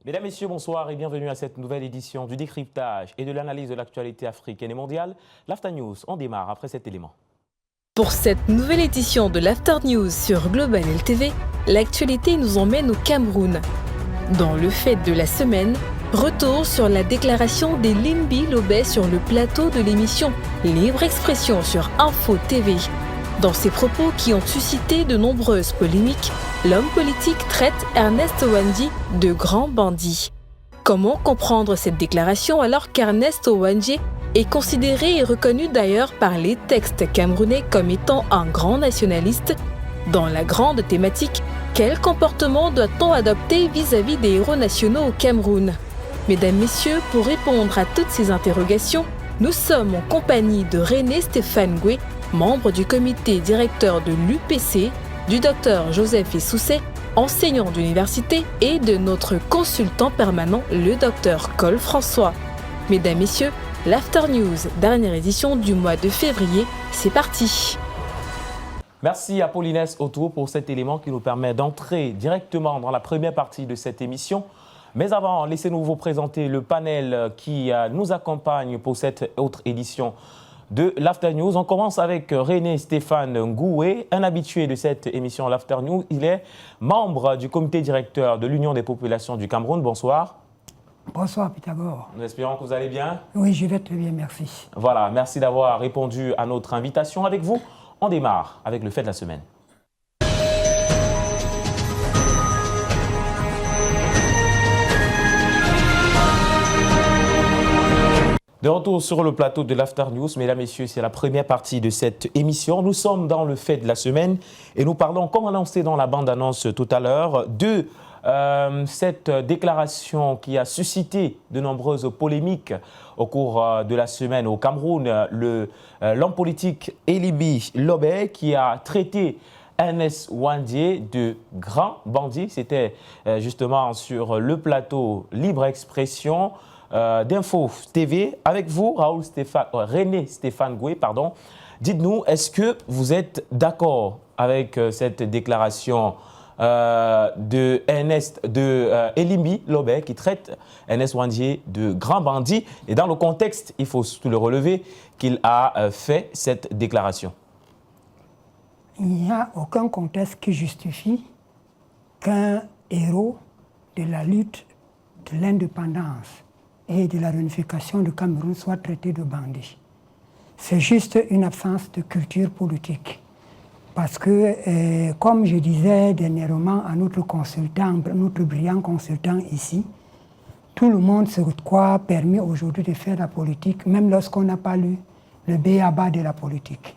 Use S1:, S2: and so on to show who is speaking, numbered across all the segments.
S1: Mesdames, Messieurs, bonsoir et bienvenue à cette nouvelle édition du décryptage et de l'analyse de l'actualité africaine et mondiale. L'After News, on démarre après cet élément.
S2: Pour cette nouvelle édition de l'After News sur Global LTV, l'actualité nous emmène au Cameroun. Dans le fait de la semaine, retour sur la déclaration d'Elimbi Lobet sur le plateau de l'émission Libre Expression sur Info TV. Dans ses propos qui ont suscité de nombreuses polémiques, l'homme politique traite Ernest Ouandji de grand bandit. Comment comprendre cette déclaration alors qu'Ernest Ouandji est considéré et reconnu d'ailleurs par les textes camerounais comme étant un grand nationaliste? Dans la grande thématique, quel comportement doit-on adopter vis-à-vis des héros nationaux au Cameroun? Mesdames, Messieurs, pour répondre à toutes ces interrogations, nous sommes en compagnie de René Stéphane Goué, membre du comité directeur de l'UPC, du docteur Joseph Issousset, enseignant d'université, et de notre consultant permanent, le docteur Cole François. Mesdames, Messieurs, l'After News, dernière édition du mois de février, c'est parti.
S1: Merci à Paulines Auto pour cet élément qui nous permet d'entrer directement dans la première partie de cette émission. Mais avant, laissez-nous vous présenter le panel qui nous accompagne pour cette autre édition de l'After News. On commence avec René Stéphane Ngoué, un habitué de cette émission l'After News. Il est membre du comité directeur de l'Union des populations du Cameroun. Bonsoir.
S3: Bonsoir Pythagore.
S1: Nous espérons que vous allez bien.
S3: Oui, je vais très bien, merci.
S1: Voilà, merci d'avoir répondu à notre invitation. Avec vous, on démarre avec le fait de la semaine. De retour sur le plateau de l'After News, mesdames, messieurs, c'est la première partie de cette émission. Nous sommes dans le fait de la semaine et nous parlons, comme annoncé dans la bande-annonce tout à l'heure, de cette déclaration qui a suscité de nombreuses polémiques au cours de la semaine au Cameroun. L'homme politique Elimbi Lobet qui a traité Ernest Ouandji de grand bandit. C'était justement sur le plateau Libre Expression d'Info TV. Avec vous, René Stéphane Goué, pardon. Dites-nous, est-ce que vous êtes d'accord avec cette déclaration de Elimbi Lobet qui traite Ernest Ouandji de grand bandit? Et dans le contexte, il faut tout le relever, qu'il a fait cette déclaration.
S3: Il n'y a aucun contexte qui justifie qu'un héros de la lutte de l'indépendance et de la réunification du Cameroun soit traité de bandit. C'est juste une absence de culture politique. Parce que, comme je disais dernièrement à notre brillant consultant ici, tout le monde se croit permis aujourd'hui de faire la politique, même lorsqu'on n'a pas lu le b.a.-ba de la politique.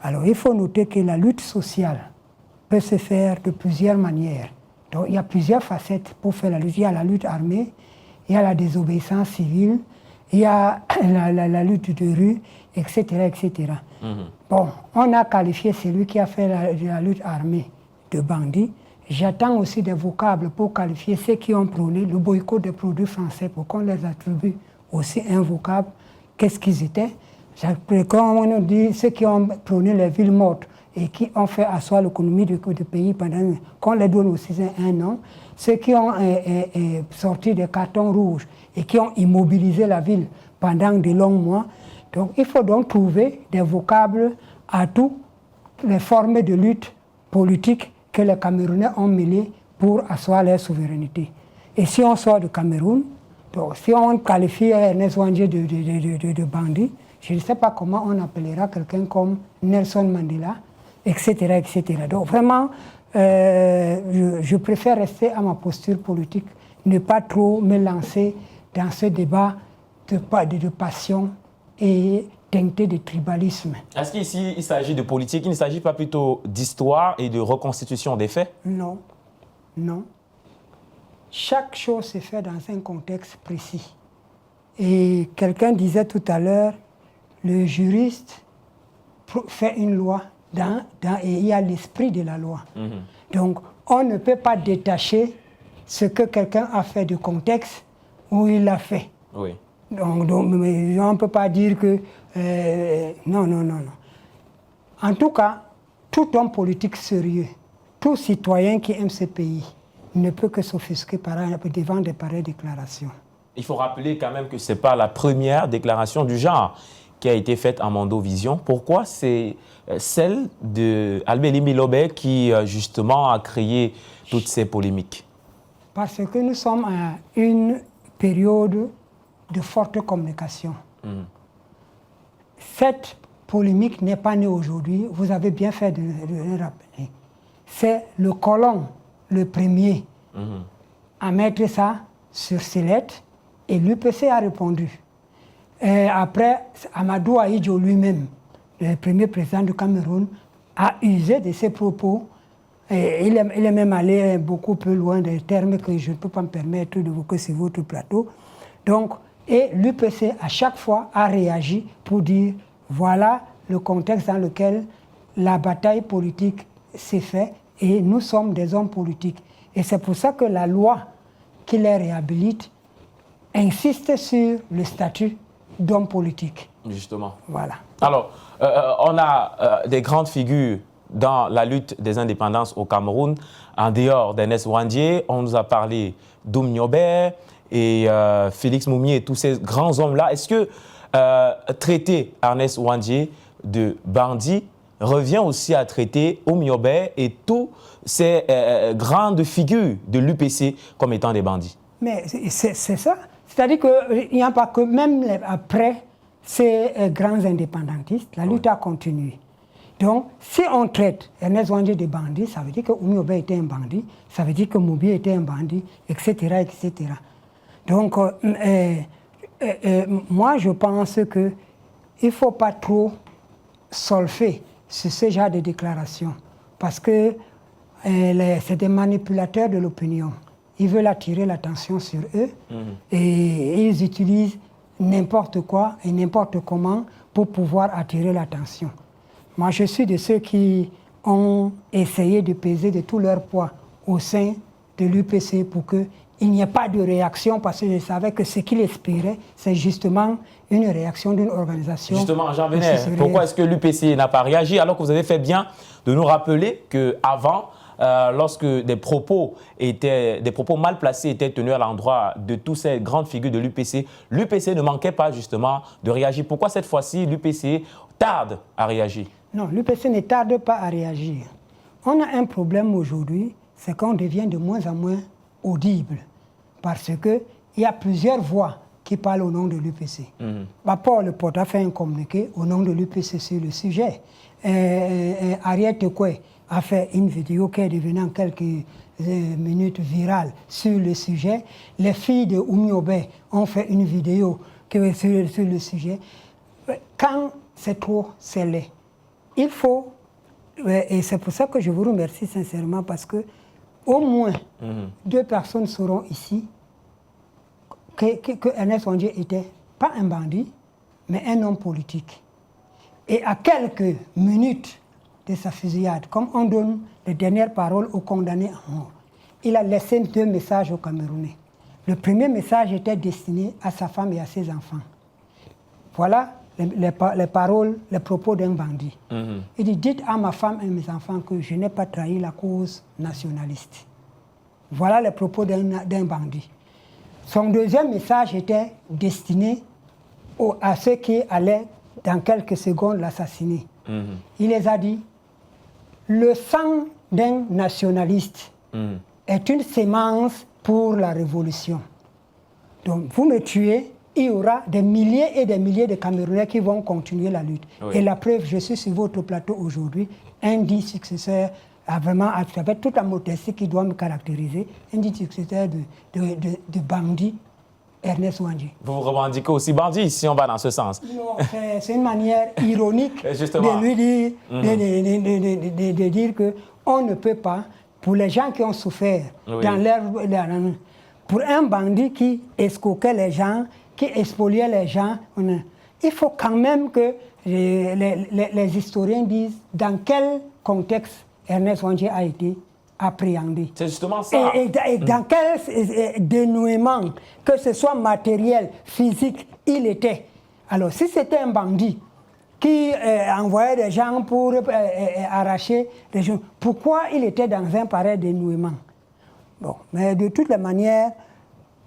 S3: Alors il faut noter que la lutte sociale peut se faire de plusieurs manières. Donc il y a plusieurs facettes pour faire la lutte. Il y a la lutte armée, il y a la désobéissance civile, il y a la lutte de rue, etc. etc. Bon, on a qualifié celui qui a fait la lutte armée de bandit. J'attends aussi des vocables pour qualifier ceux qui ont prôné le boycott des produits français, pour qu'on les attribue aussi un vocable. Qu'est-ce qu'ils étaient? Comme on dit, ceux qui ont prôné les villes mortes et qui ont fait asseoir l'économie du pays pendant qu'on les donne aussi un nom. Ceux qui ont sorti des cartons rouges et qui ont immobilisé la ville pendant de longs mois. Donc il faut donc trouver des vocables à toutes les formes de lutte politique que les Camerounais ont mêlées pour asseoir leur souveraineté. Et si on sort du Cameroun, donc si on qualifie Ernest Ouandji de bandit, je ne sais pas comment on appellera quelqu'un comme Nelson Mandela, etc. etc. Donc vraiment, je préfère rester à ma posture politique, ne pas trop me lancer dans ce débat de passion et teinté de tribalisme.
S1: Est-ce qu'ici, il s'agit de politique, il ne s'agit pas plutôt d'histoire et de reconstitution des faits?
S3: Non, non. Chaque chose se fait dans un contexte précis. Et quelqu'un disait tout à l'heure, le juriste fait une loi et il y a l'esprit de la loi. Donc, on ne peut pas détacher ce que quelqu'un a fait du contexte où il l'a fait.
S1: Oui.
S3: Donc on ne peut pas dire que... non. En tout cas, tout homme politique sérieux, tout citoyen qui aime ce pays, ne peut que s'offusquer devant de pareilles déclarations.
S1: Il faut rappeler quand même que ce n'est pas la première déclaration du genre qui a été faite en Mandovision. Pourquoi c'est celle d'Albeli Milobé qui, justement, a créé toutes ces polémiques?
S3: Parce que nous sommes à une période de forte communication. Cette polémique n'est pas née aujourd'hui, vous avez bien fait de le rappeler. C'est le colon, le premier, à mettre ça sur ses lettres, et l'UPC a répondu. Et après, Amadou Ahidjo lui-même, le premier président du Cameroun, a usé de ses propos. Et il est même allé beaucoup plus loin des termes que je ne peux pas me permettre d'évoquer sur votre plateau. Donc, et l'UPC, à chaque fois, a réagi pour dire voilà le contexte dans lequel la bataille politique s'est faite et nous sommes des hommes politiques. Et c'est pour ça que la loi qui les réhabilite insiste sur le statut d'homme politique.
S1: Justement.
S3: Voilà.
S1: Alors, on a des grandes figures dans la lutte des indépendances au Cameroun. En dehors d'Ernest Ouandié, on nous a parlé d'Oum Niobé et Félix Moumié et tous ces grands hommes-là. Est-ce que traiter Ernest Ouandié de bandit revient aussi à traiter Oum Niobé et tous ces grandes figures de l'UPC comme étant des bandits? Mais
S3: c'est ça. C'est-à-dire qu'il n'y a pas que, même après ces grands indépendantistes, la lutte a continué. Donc, si on traite Ernest Ouandié de bandit, ça veut dire que Oum Niobé était un bandit, ça veut dire que Moubié était un bandit, etc., etc. Donc, moi, je pense qu'il ne faut pas trop solfer sur ce genre de déclarations, parce que c'est des manipulateurs de l'opinion. Ils veulent attirer l'attention sur eux et ils utilisent n'importe quoi et n'importe comment pour pouvoir attirer l'attention. Moi, je suis de ceux qui ont essayé de peser de tout leur poids au sein de l'UPC pour qu'il n'y ait pas de réaction, parce que je savais que ce qu'ils espéraient, c'est justement une réaction d'une organisation.
S1: Justement, Jean Benet, pourquoi est-ce que l'UPC n'a pas réagi alors que vous avez fait bien de nous rappeler qu'avant, lorsque des propos mal placés étaient tenus à l'endroit de toutes ces grandes figures de l'UPC, l'UPC ne manquait pas justement de réagir. Pourquoi cette fois-ci l'UPC tarde à réagir?
S3: Non, l'UPC ne tarde pas à réagir. On a un problème aujourd'hui, c'est qu'on devient de moins en moins audible, parce qu'il y a plusieurs voix qui parlent au nom de l'UPC. Paul Le Pot a fait un communiqué au nom de l'UPC sur le sujet. Ariel Tekwe a fait une vidéo qui est devenue en quelques minutes virale sur le sujet. Les filles de Oum Niobé ont fait une vidéo sur le sujet. Quand c'est trop, c'est laid. Il faut, et c'est pour ça que je vous remercie sincèrement, parce que au moins 2 personnes seront ici que Ernest Ouandié n'était pas un bandit, mais un homme politique. Et à quelques minutes de sa fusillade, comme on donne les dernières paroles aux condamnés à mort, il a laissé 2 messages aux Camerounais. Le premier message était destiné à sa femme et à ses enfants. Voilà les paroles, les propos d'un bandit. Il dit, dites à ma femme et mes enfants que je n'ai pas trahi la cause nationaliste. Voilà les propos d'un bandit. Son deuxième message était destiné à ceux qui allaient dans quelques secondes l'assassiner. Il les a dit, le sang d'un nationaliste est une sémence pour la révolution. Donc vous me tuez, il y aura des milliers et des milliers de Camerounais qui vont continuer la lutte. Oui. Et la preuve, je suis sur votre plateau aujourd'hui, un dit successeur, vraiment, avec toute la modestie qui doit me caractériser, un dit successeur de bandit, Ernest Ouandié.
S1: Vous vous revendiquez aussi bandit, si on va dans ce sens?
S3: Non, c'est une manière ironique de lui dire, de dire qu'on ne peut pas, pour les gens qui ont souffert, dans pour un bandit qui escroquait les gens, qui expoliait les gens, il faut quand même que les historiens disent dans quel contexte Ernest Ouandié a été appréhendé.
S1: C'est justement ça.
S3: Et dans quel dénouement, que ce soit matériel, physique, il était. Alors, si c'était un bandit qui envoyait des gens pour arracher des gens, pourquoi il était dans un pareil dénouement? Bon, mais de toutes les manières,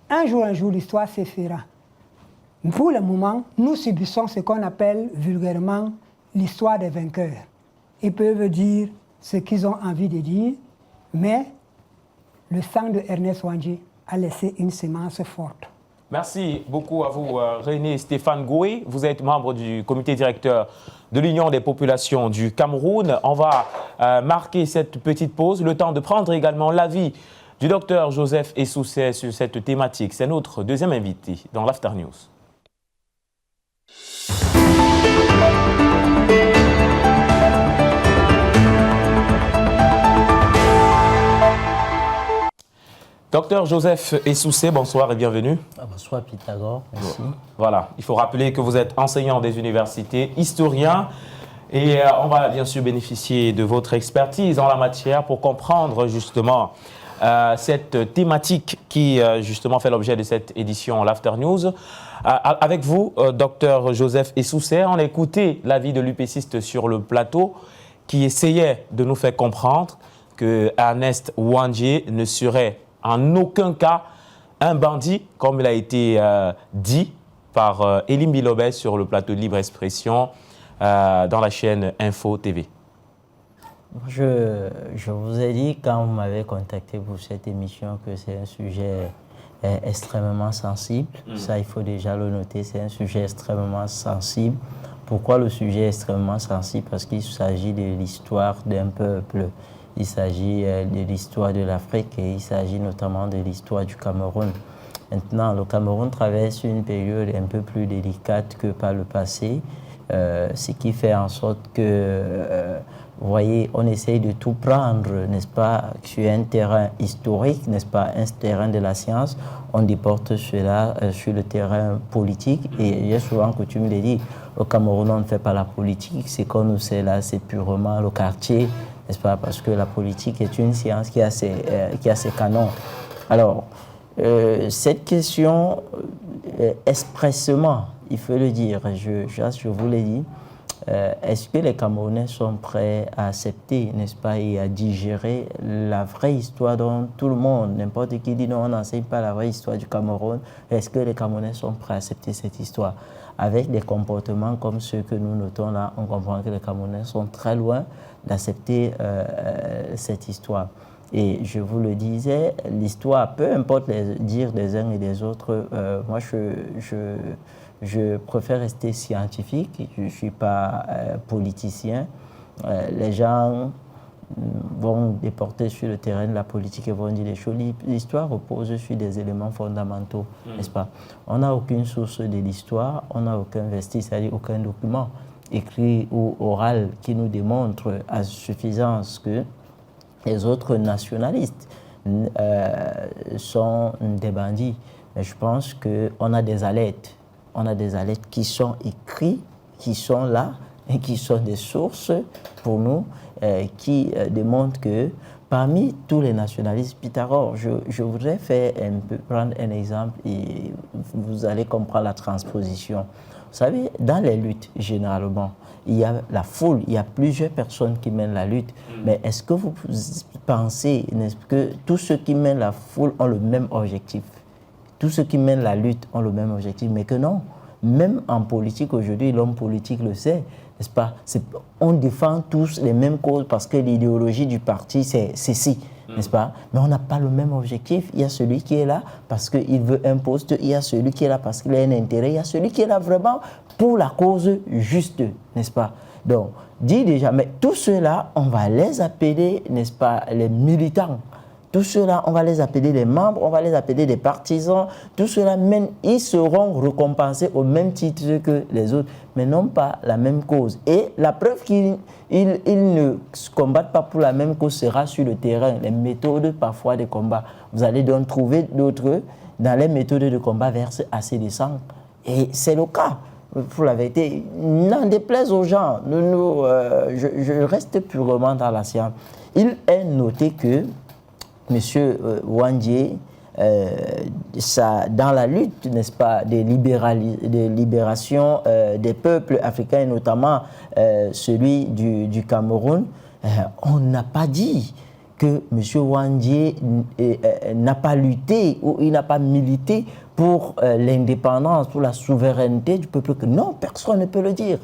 S3: un jour, l'histoire se fera. Pour le moment, nous subissons ce qu'on appelle vulgairement l'histoire des vainqueurs. Ils peuvent dire ce qu'ils ont envie de dire, mais le sang de Ernest Ouandjé a laissé une semence forte.
S1: Merci beaucoup à vous, René Stéphane Goué. Vous êtes membre du comité directeur de l'Union des populations du Cameroun. On va marquer cette petite pause, le temps de prendre également l'avis du docteur Joseph Essousset sur cette thématique. C'est notre deuxième invité dans l'After News. Docteur Joseph Essousset, bonsoir et bienvenue.
S4: Bonsoir Pythagore, merci.
S1: Voilà, il faut rappeler que vous êtes enseignant des universités, historien, et on va bien sûr bénéficier de votre expertise en la matière pour comprendre justement cette thématique qui justement fait l'objet de cette édition l'After News. Avec vous, docteur Joseph Essousset, on a écouté l'avis de l'UPCiste sur le plateau qui essayait de nous faire comprendre que Ernest Ouandjé ne serait en aucun cas un bandit, comme il a été dit par Elim Bilobet sur le plateau de Libre Expression dans la chaîne Info TV.
S4: Je vous ai dit quand vous m'avez contacté pour cette émission que c'est un sujet extrêmement sensible. Ça, il faut déjà le noter, c'est un sujet extrêmement sensible. Pourquoi le sujet est extrêmement sensible? Parce qu'il s'agit de l'histoire d'un peuple. Il s'agit de l'histoire de l'Afrique et il s'agit notamment de l'histoire du Cameroun. Maintenant, le Cameroun traverse une période un peu plus délicate que par le passé, ce qui fait en sorte que, vous voyez, on essaye de tout prendre, n'est-ce pas, sur un terrain historique, n'est-ce pas, un terrain de la science, on déporte cela sur le terrain politique. Et j'ai souvent coutume de dire, au Cameroun, on ne fait pas la politique, c'est qu'on nous sait là, c'est purement le quartier, n'est-ce pas, parce que la politique est une science qui a ses canons. Alors, cette question, expressément, il faut le dire, je vous l'ai dit, est-ce que les Camerounais sont prêts à accepter, n'est-ce pas, et à digérer la vraie histoire dont tout le monde, n'importe qui dit non, on n'enseigne pas la vraie histoire du Cameroun, est-ce que les Camerounais sont prêts à accepter cette histoire? Avec des comportements comme ceux que nous notons là, on comprend que les Camerounais sont très loin d'accepter cette histoire. Et je vous le disais, l'histoire, peu importe les dires des uns et des autres, moi je préfère rester scientifique, je ne suis pas politicien. Les gens vont déporter sur le terrain de la politique et vont dire des choses. L'histoire repose sur des éléments fondamentaux, n'est-ce pas? On n'a aucune source de l'histoire, on n'a aucun vestige, c'est-à-dire aucun document écrit ou oral qui nous démontre à suffisance que les autres nationalistes sont des bandits. Mais je pense qu'on a des alertes. On a des alertes qui sont écrites, qui sont là et qui sont des sources pour nous qui démontrent que parmi tous les nationalistes, Pythagore, je voudrais prendre un exemple et vous allez comprendre la transposition. Vous savez, dans les luttes, généralement, il y a la foule, il y a plusieurs personnes qui mènent la lutte. Mais est-ce que vous pensez que tous ceux qui mènent la foule ont le même objectif? Tous ceux qui mènent la lutte ont le même objectif, mais que non. Même en politique aujourd'hui, l'homme politique le sait, n'est-ce pas? On défend tous les mêmes causes parce que l'idéologie du parti, c'est ceci, n'est-ce pas? Mais on n'a pas le même objectif. Il y a celui qui est là parce qu'il veut un poste, il y a celui qui est là parce qu'il a un intérêt, il y a celui qui est là vraiment pour la cause juste, n'est-ce pas? Donc, dis déjà, mais tous ceux-là, on va les appeler, n'est-ce pas, les militants. Tous ceux-là, on va les appeler des membres, on va les appeler des partisans. Tous ceux-là, même, ils seront récompensés au même titre que les autres, mais non pas la même cause. Et la preuve qu'ils ne combattent pas pour la même cause sera sur le terrain. Les méthodes parfois de combat. Vous allez donc trouver d'autres, dans les méthodes de combat, versent assez de sang. Et c'est le cas. Pour la vérité, n'en déplaise aux gens. Je reste purement dans la science. Il est noté que M. Ouandjé, dans la lutte, n'est-ce pas, de libération des peuples africains, et notamment celui du Cameroun, on n'a pas dit que M. Wandji n'a pas lutté ou il n'a pas milité pour l'indépendance, pour la souveraineté du peuple. Non, personne ne peut le dire.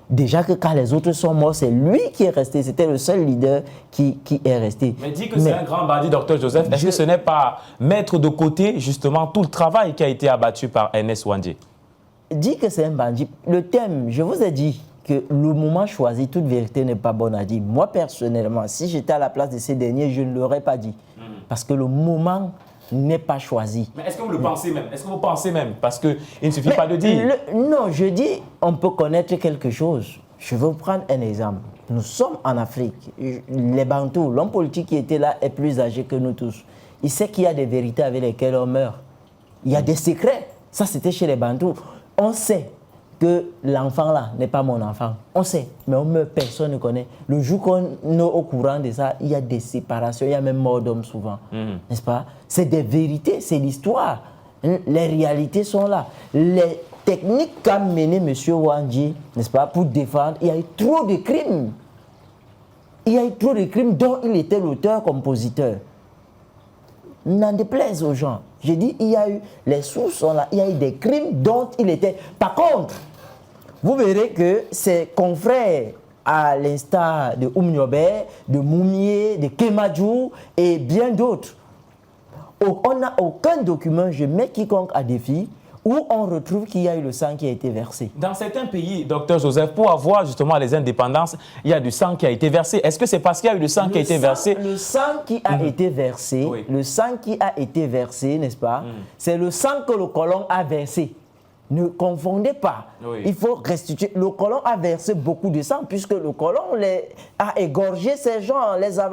S4: Déjà que quand les autres sont morts, c'est lui qui est resté. C'était le seul leader qui est resté.
S1: Mais dit que c'est un grand bandit, Dr Joseph. Est-ce que ce n'est pas mettre de côté justement tout le travail qui a été abattu par Ernest Wandji?
S4: Dit que c'est un bandit. Le thème, je vous ai dit que le moment choisi, toute vérité n'est pas bonne à dire. Moi, personnellement, si j'étais à la place de ces derniers, je ne l'aurais pas dit. Parce que le moment n'est pas choisi.
S1: Mais est-ce que vous le pensez même? Est-ce que vous pensez même? Parce qu'il ne suffit pas de dire.
S4: Non, je dis, on peut connaître quelque chose. Je vais vous prendre un exemple. Nous sommes en Afrique. Les Bantous, l'homme politique qui était là est plus âgé que nous tous. Il sait qu'il y a des vérités avec lesquelles on meurt. Il y a des secrets. Ça, c'était chez les Bantous. On sait que l'enfant là n'est pas mon enfant. On sait, mais on meurt, personne ne connaît. Le jour qu'on est au courant de ça, il y a des séparations, il y a même mort d'hommes souvent. N'est-ce pas? C'est des vérités, c'est l'histoire. Les réalités sont là. Les techniques qu'a mené M. Wandji, n'est-ce pas, pour défendre, il y a eu trop de crimes. Il y a eu trop de crimes dont il était l'auteur-compositeur. N'en déplaise aux gens. J'ai dit, il y a eu, les sources sont là, il y a eu des crimes dont il était. Par contre, vous verrez que ses confrères, à l'instar de Oumniobe, de Moumié, de Kemadjou et bien d'autres, on n'a aucun document, je mets quiconque à défi, où on retrouve qu'il y a eu le sang qui a été versé.
S1: Dans certains pays, Dr Joseph, pour avoir justement les indépendances, il y a du sang qui a été versé. Est-ce que c'est parce qu'il y a eu du sang qui a été versé?
S4: Le sang qui a été versé,
S1: Oui.
S4: le sang qui a été versé, n'est-ce pas? C'est le sang que le colon a versé. Ne confondez pas.
S1: Oui.
S4: Il faut restituer. Le colon a versé beaucoup de sang puisque le colon a égorgé ces gens, les a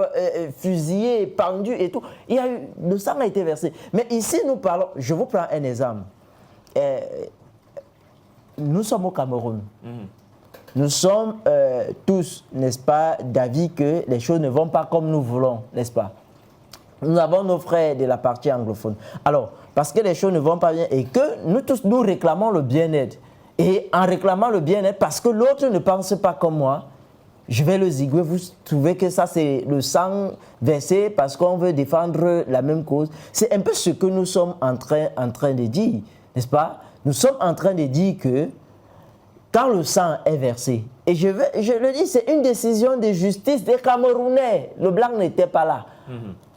S4: fusillés, pendus et tout. Le sang a été versé. Mais ici, nous parlons, je vous prends un exemple. Nous sommes au Cameroun. Nous sommes tous, n'est-ce pas, d'avis que les choses ne vont pas comme nous voulons, n'est-ce pas? Nous avons nos frères de la partie anglophone. Alors, parce que les choses ne vont pas bien et que nous tous, nous réclamons le bien-être. Et en réclamant le bien-être, parce que l'autre ne pense pas comme moi, je vais le zigouer. Vous trouvez que ça, c'est le sang versé parce qu'on veut défendre la même cause. C'est un peu ce que nous sommes en train de dire. N'est-ce pas? Nous sommes en train de dire que quand le sang est versé, et je le dis, c'est une décision de justice des Camerounais. Le blanc n'était pas là.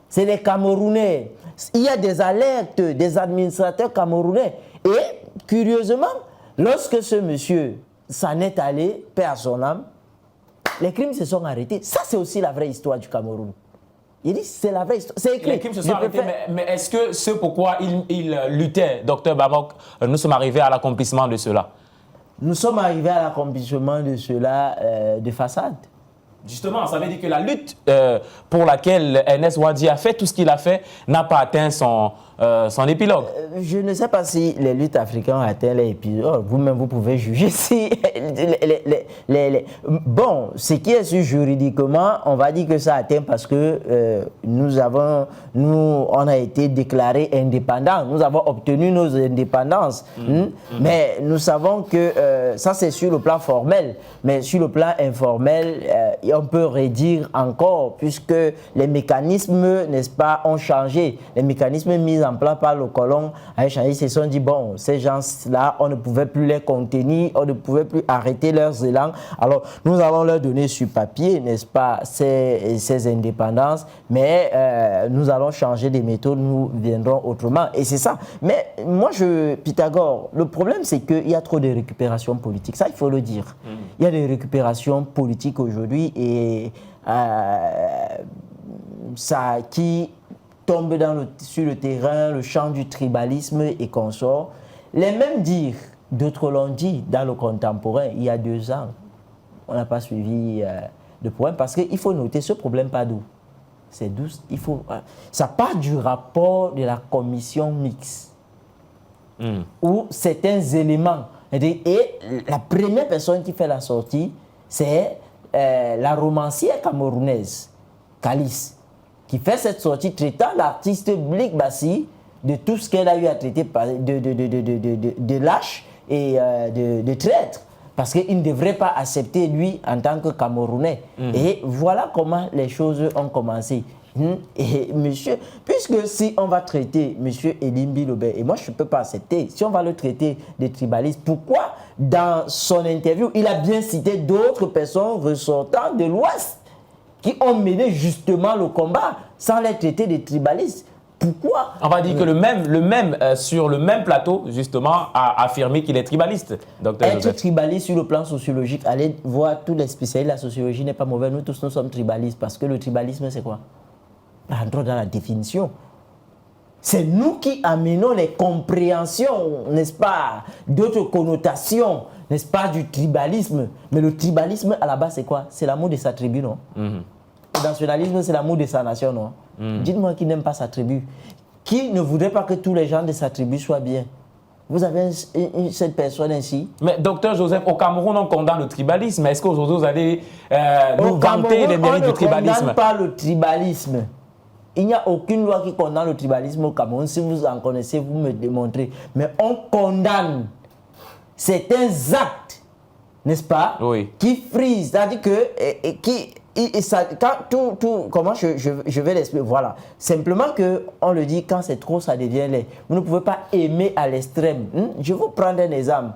S4: C'est les Camerounais. Il y a des alertes des administrateurs camerounais. Et curieusement, lorsque ce monsieur s'en est allé, paix à son âme, les crimes se sont arrêtés. Ça, c'est aussi la vraie histoire du Cameroun. Il dit, c'est la vraie histoire. C'est écrit.
S1: Les crimes se sont arrêtés, mais est-ce que ce pourquoi il luttait, Dr Bamok, nous sommes arrivés à l'accomplissement de cela?
S4: Nous sommes arrivés à l'accomplissement de cela de façade.
S1: Justement, ça veut dire que la lutte pour laquelle Ernest Wandji a fait tout ce qu'il a fait n'a pas atteint son épilogue.
S4: Je ne sais pas si les luttes africaines ont atteint l'épilogue. Vous-même, vous pouvez juger si... Bon, ce qui est sûr juridiquement, on va dire que ça atteint parce que on a été déclarés indépendants. Nous avons obtenu nos indépendances. Mais nous savons que ça, c'est sur le plan formel. Mais sur le plan informel, on peut redire encore, puisque les mécanismes, n'est-ce pas, ont changé. Les mécanismes mis en place par le colon ont changé. Ils se sont dit, bon, ces gens-là, on ne pouvait plus les contenir, on ne pouvait plus arrêter leurs élans. Alors, nous allons leur donner sur papier, n'est-ce pas, ces indépendances, mais nous allons changer des méthodes, nous viendrons autrement. Et c'est ça. Mais moi, Pythagore, le problème, c'est qu'il y a trop de récupération politique. Ça, il faut le dire. Il y a des récupérations politiques aujourd'hui et ça qui tombe sur le terrain, le champ du tribalisme et consorts. Les mêmes dires, d'autres l'ont dit dans le contemporain, il y a 2 ans. On n'a pas suivi le problème parce qu'il faut noter ce problème pas d'où. C'est d'où ça part du rapport de la commission mixte où certains éléments. Et la première personne qui fait la sortie, c'est la romancière camerounaise, Calice, qui fait cette sortie traitant l'artiste Blik Bassi de tout ce qu'elle a eu à traiter de lâche et de traître. Parce qu'il ne devrait pas accepter, lui, en tant que Camerounais. Et voilà comment les choses ont commencé. Et monsieur, puisque si on va traiter monsieur Elimbi Lobé, et moi je ne peux pas accepter, si on va le traiter de tribaliste, pourquoi dans son interview, il a bien cité d'autres personnes ressortant de l'Ouest qui ont mené justement le combat sans les traiter de tribalistes? Pourquoi?
S1: On va dire que le même sur le même plateau, justement, a affirmé qu'il est tribaliste, docteur
S4: Être
S1: Joseph.
S4: tribaliste sur le plan sociologique, allez voir tous les spécialistes, la sociologie n'est pas mauvaise, nous tous nous sommes tribalistes, parce que le tribalisme c'est quoi? Rentrons dans la définition. C'est nous qui amenons les compréhensions, n'est-ce pas, d'autres connotations, n'est-ce pas, du tribalisme. Mais le tribalisme, à la base, c'est quoi? C'est l'amour de sa tribu, non? Le nationalisme, c'est l'amour de sa nation, non? Dites-moi qui n'aime pas sa tribu. Qui ne voudrait pas que tous les gens de sa tribu soient bien? Vous avez cette personne ainsi?
S1: Mais docteur Joseph, au Cameroun, on condamne le tribalisme. Est-ce qu'aujourd'hui, vous allez nous vanter les mérites du tribalisme?
S4: On ne condamne pas le tribalisme. Il n'y a aucune loi qui condamne le tribalisme au Cameroun. Si vous en connaissez, vous me démontrez. Mais on condamne certains actes, n'est-ce pas?
S1: Oui.
S4: Qui frisent, c'est-à-dire que comment je vais l'expliquer? Voilà. Simplement qu'on le dit, quand c'est trop, ça devient laid. Vous ne pouvez pas aimer à l'extrême. Je vais vous prendre un exemple.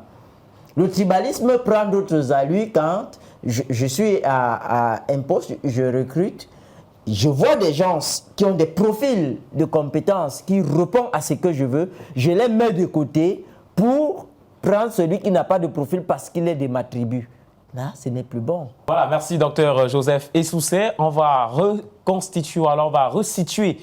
S4: Le tribalisme prend d'autres allures quand je suis à un poste, je recrute. Je vois des gens qui ont des profils de compétences qui répondent à ce que je veux. Je les mets de côté pour prendre celui qui n'a pas de profil parce qu'il est de ma tribu. Là, ce n'est plus bon.
S1: Voilà, merci docteur Joseph Essoussé. On va reconstituer, alors on va resituer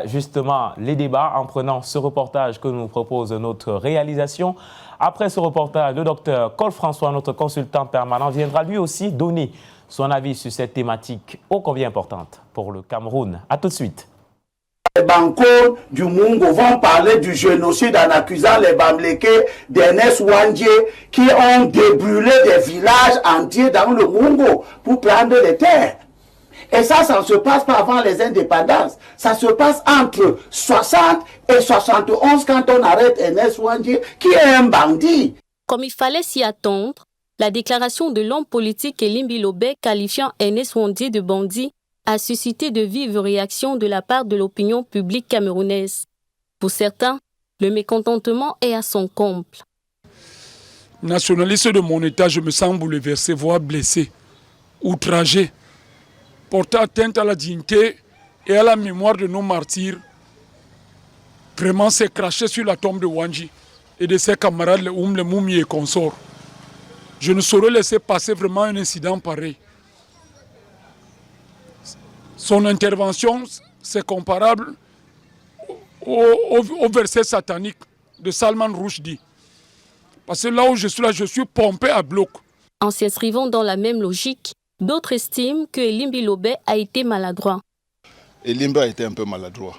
S1: justement les débats en prenant ce reportage que nous propose notre réalisation. Après ce reportage, le docteur Col François, notre consultant permanent, viendra lui aussi donner son avis sur cette thématique ô combien importante pour le Cameroun. A tout de suite.
S5: Les Banco du Mungo vont parler du génocide en accusant les Bamlékés d'Ernest Ouandjé qui ont débrûlé des villages entiers dans le Mungo pour prendre les terres. Et ça ne se passe pas avant les indépendances. Ça se passe entre 60 et 71 quand on arrête Ernest Ouandjé qui est un bandit.
S6: Comme il fallait s'y attendre, la déclaration de l'homme politique Elimbi Lobé qualifiant Ernest Ouandjé de bandit a suscité de vives réactions de la part de l'opinion publique camerounaise. Pour certains, le mécontentement est à son comble.
S7: Nationaliste de mon État, je me sens bouleversé, voire blessé, outragé, portant atteinte à la dignité et à la mémoire de nos martyrs. Vraiment, c'est craché sur la tombe de Ouandjé et de ses camarades, les Oum, les Moumi et consorts. Je ne saurais laisser passer vraiment un incident pareil. Son intervention, c'est comparable au verset satanique de Salman Rushdie. Parce que là où je suis pompé à bloc.
S6: En s'inscrivant dans la même logique, d'autres estiment que Elimbi Lobé a été maladroit.
S8: Elimbi a été un peu maladroit.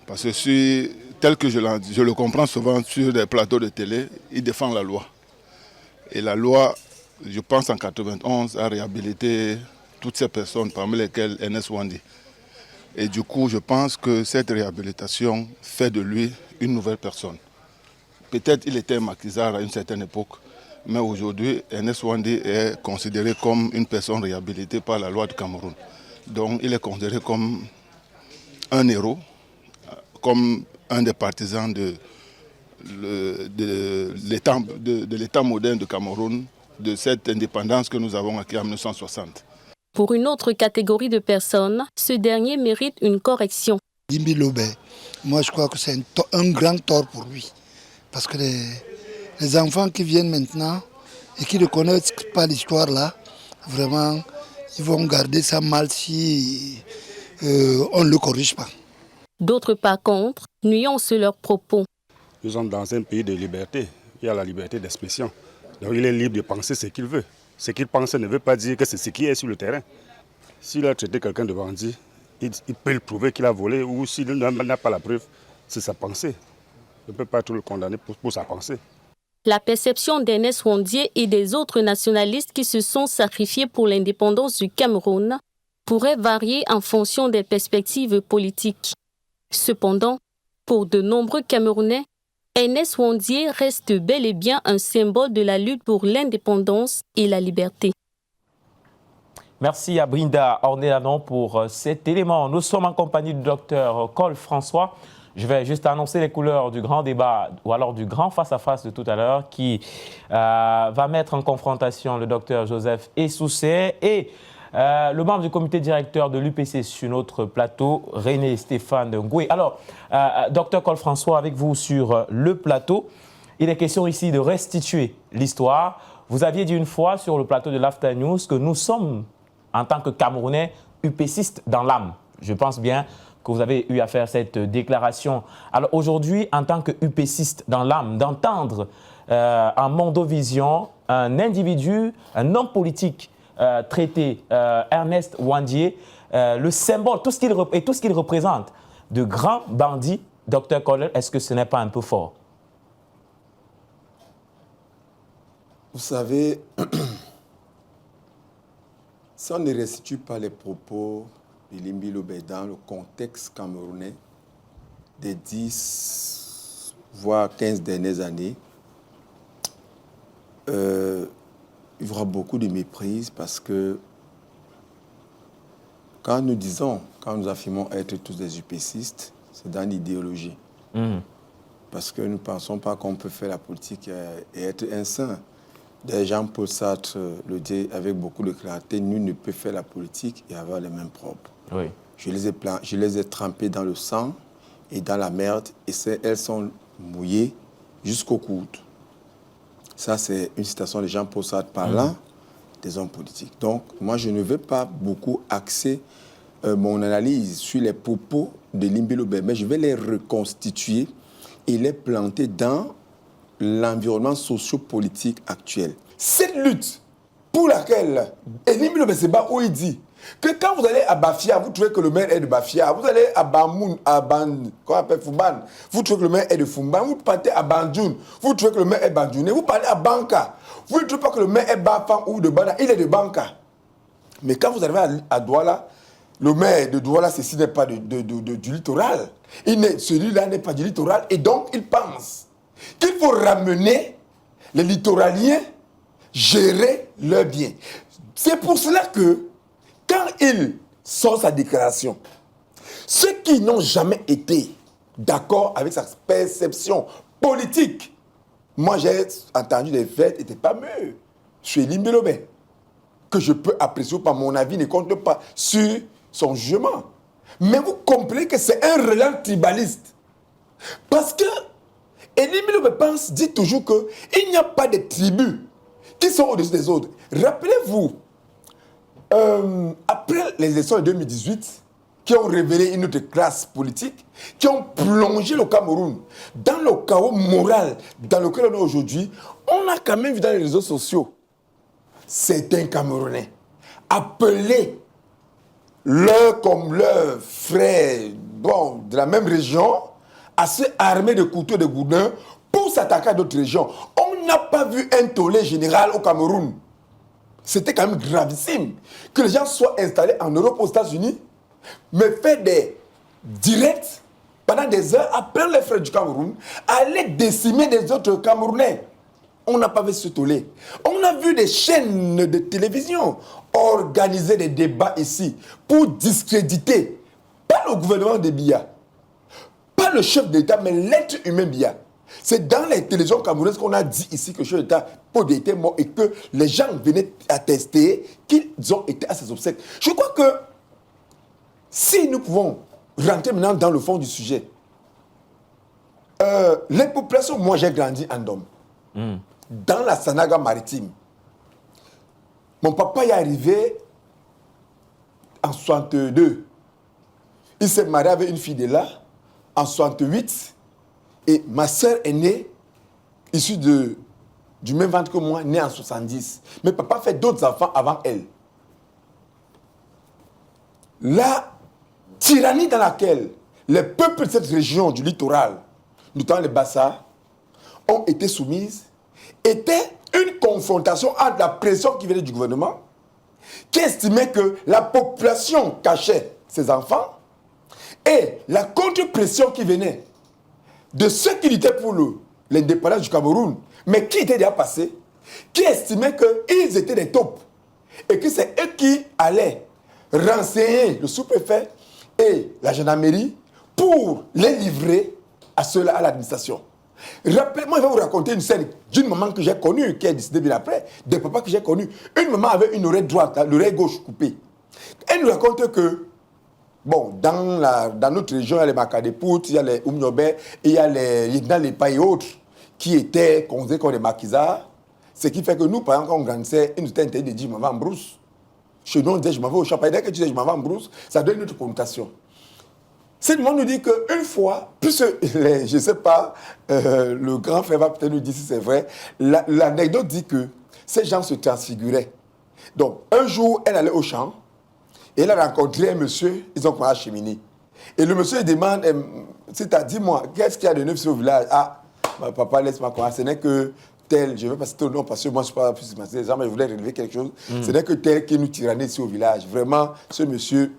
S8: Parce que tel que je le comprends souvent sur des plateaux de télé, il défend la loi. Et la loi, je pense en 91, a réhabilité toutes ces personnes, parmi lesquelles Ernest Ouandjé. Et du coup, je pense que cette réhabilitation fait de lui une nouvelle personne. Peut-être il était un maquisard à une certaine époque, mais aujourd'hui, Ernest Ouandjé est considéré comme une personne réhabilitée par la loi du Cameroun. Donc il est considéré comme un héros, comme un des partisans de l'état moderne du Cameroun, de cette indépendance que nous avons acquise en 1960.
S6: Pour une autre catégorie de personnes, ce dernier mérite une correction.
S9: Elimbi Lobé, moi je crois que c'est un grand tort pour lui. Parce que les enfants qui viennent maintenant et qui ne connaissent pas l'histoire là, vraiment, ils vont garder ça mal si on ne le corrige pas.
S6: D'autres par contre, nuancent leurs propos.
S10: Nous sommes dans un pays de liberté. Il y a la liberté d'expression. Donc il est libre de penser ce qu'il veut. Ce qu'il pense ne veut pas dire que c'est ce qui est sur le terrain. S'il a traité quelqu'un de bandit, il peut le prouver qu'il a volé, ou s'il n'a pas la preuve, c'est sa pensée. On ne peut pas tout le condamner pour sa pensée.
S6: La perception d'Ernest Ouandjé et des autres nationalistes qui se sont sacrifiés pour l'indépendance du Cameroun pourrait varier en fonction des perspectives politiques. Cependant, pour de nombreux Camerounais, Ernest Ouandjé reste bel et bien un symbole de la lutte pour l'indépendance et la liberté.
S1: Merci à Brinda Ornélanon pour cet élément. Nous sommes en compagnie du docteur Col François. Je vais juste annoncer les couleurs du grand débat ou alors du grand face-à-face de tout à l'heure qui va mettre en confrontation le docteur Joseph Essoussé et le membre du comité directeur de l'UPC sur notre plateau, René Stéphane Ngoué. Alors, docteur Col François, avec vous sur le plateau, il est question ici de restituer l'histoire. Vous aviez dit une fois sur le plateau de l'After News que nous sommes, en tant que Camerounais, UPCistes dans l'âme. Je pense bien que vous avez eu à faire cette déclaration. Alors aujourd'hui, en tant que UPCiste dans l'âme, d'entendre en Mondovision un individu, un homme politique traité Ernest Ouandié, le symbole, tout ce qu'il représente de grands bandits, Dr Koller, est-ce que ce n'est pas un peu fort?
S11: Vous savez, si on ne restitue pas les propos de Limbi Lobé dans le contexte camerounais des 10 voire 15 dernières années, il y aura beaucoup de méprise parce que quand nous affirmons être tous des UPCistes, c'est dans l'idéologie. Parce que nous ne pensons pas qu'on peut faire la politique et être un saint. Jean-Paul Sartre le dit avec beaucoup de clarté, nul ne peut faire la politique et avoir les mêmes propres.
S1: Oui.
S11: Je les ai trempés dans le sang et dans la merde et elles sont mouillées jusqu'au coude. Ça, c'est une citation de Jean-Paul Sartre parlant des hommes politiques. Donc, moi, je ne vais pas beaucoup axer mon analyse sur les propos de Limbi Lobé, mais je vais les reconstituer et les planter dans l'environnement socio-politique actuel. Cette lutte pour laquelle Limbi Lobé se bat, où il dit que quand vous allez à Bafia, vous trouvez que le maire est de Bafia, vous allez à Bamoun, qu'on appelle Fouban, vous trouvez que le maire est de Fumban, vous partez à Bandjoun, vous trouvez que le maire est Bandjouné, vous parlez à Banka, vous ne trouvez pas que le maire est Bafan ou de Bana, il est de Banka. Mais quand vous arrivez à Douala, le maire de Douala, ceci n'est pas du littoral. Celui-là n'est pas du littoral et donc il pense qu'il faut ramener les littoraliens, gérer leurs biens. C'est pour cela que, quand il sort sa déclaration, ceux qui n'ont jamais été d'accord avec sa perception politique, moi j'ai entendu des faits qui n'étaient pas mûrs sur Limbi Lobé, que je peux apprécier ou pas, mon avis ne compte pas sur son jugement. Mais vous comprenez que c'est un relent tribaliste. Parce que Limbi Lobé dit toujours qu'il n'y a pas de tribus qui sont au-dessus des autres. Rappelez-vous, après les élections de 2018, qui ont révélé une autre classe politique, qui ont plongé le Cameroun dans le chaos moral dans lequel on est aujourd'hui, on a quand même vu dans les réseaux sociaux certains Camerounais appeler comme leurs frères de la même région à se armer de couteaux de gourdin pour s'attaquer à d'autres régions. On n'a pas vu un tollé général au Cameroun. C'était quand même gravissime que les gens soient installés en Europe, aux États-Unis, mais faire des directs pendant des heures après les frères du Cameroun, aller décimer des autres Camerounais. On n'a pas vu ce tollé. On a vu des chaînes de télévision organiser des débats ici pour discréditer, pas le gouvernement de Biya, pas le chef d'État, mais l'être humain Biya. C'est dans les télévisions camerounaises qu'on a dit ici que le chef d'État Pod était mort et que les gens venaient attester qu'ils ont été à ses obsèques. Je crois que si nous pouvons rentrer maintenant dans le fond du sujet, les populations, moi j'ai grandi en Dom, dans la Sanaga maritime. Mon papa y est arrivé en 62. Il s'est marié avec une fille de là en 68. Et ma sœur est née, issue du même ventre que moi, née en 70. Mais papa fait d'autres enfants avant elle. La tyrannie dans laquelle les peuples de cette région du littoral, notamment les Bassa, ont été soumises, était une confrontation entre la pression qui venait du gouvernement, qui estimait que la population cachait ses enfants, et la contre-pression qui venait de ceux qui luttaient pour l'indépendance du Cameroun, mais qui étaient déjà passés, qui estimaient qu'ils étaient des taupes et que c'est eux qui allaient renseigner le sous-préfet et la gendarmerie pour les livrer à ceux-là, à l'administration. Rappelez-moi, je vais vous raconter une scène d'une maman que j'ai connue, qui est décédée bien après, des papas que j'ai connus. Une maman avait une oreille droite, l'oreille gauche coupée. Elle nous raconte que, bon, dans notre région, il y a les Makadépout, il y a les Oumniobe, et il y a les Lepa et autres, qui étaient considérés comme des maquisards. Ce qui fait que nous, par exemple, quand on grandissait, ils nous étaient interdits de dire « je m'en vais en brousse ». Chez nous, on disait « je m'en vais au champagne ». Dès que tu dis « je m'en vais en brousse », ça donne une autre connotation. Cette maman nous dit qu'une fois, puisque, je ne sais pas, le grand frère va peut-être nous dire si c'est vrai, l'anecdote dit que ces gens se transfiguraient. Donc, un jour, elle allait au champ, et elle a rencontré un monsieur, ils ont commencé à cheminer. Et le monsieur demande, dis-moi, qu'est-ce qu'il y a de neuf sur le village? Ah, papa, laisse-moi commencer, ce n'est que tel, je ne vais pas citer le nom parce que moi je ne suis pas plus mais je voulais relever quelque chose. Ce n'est que tel qui nous tyrannise ici au village. Vraiment, ce monsieur,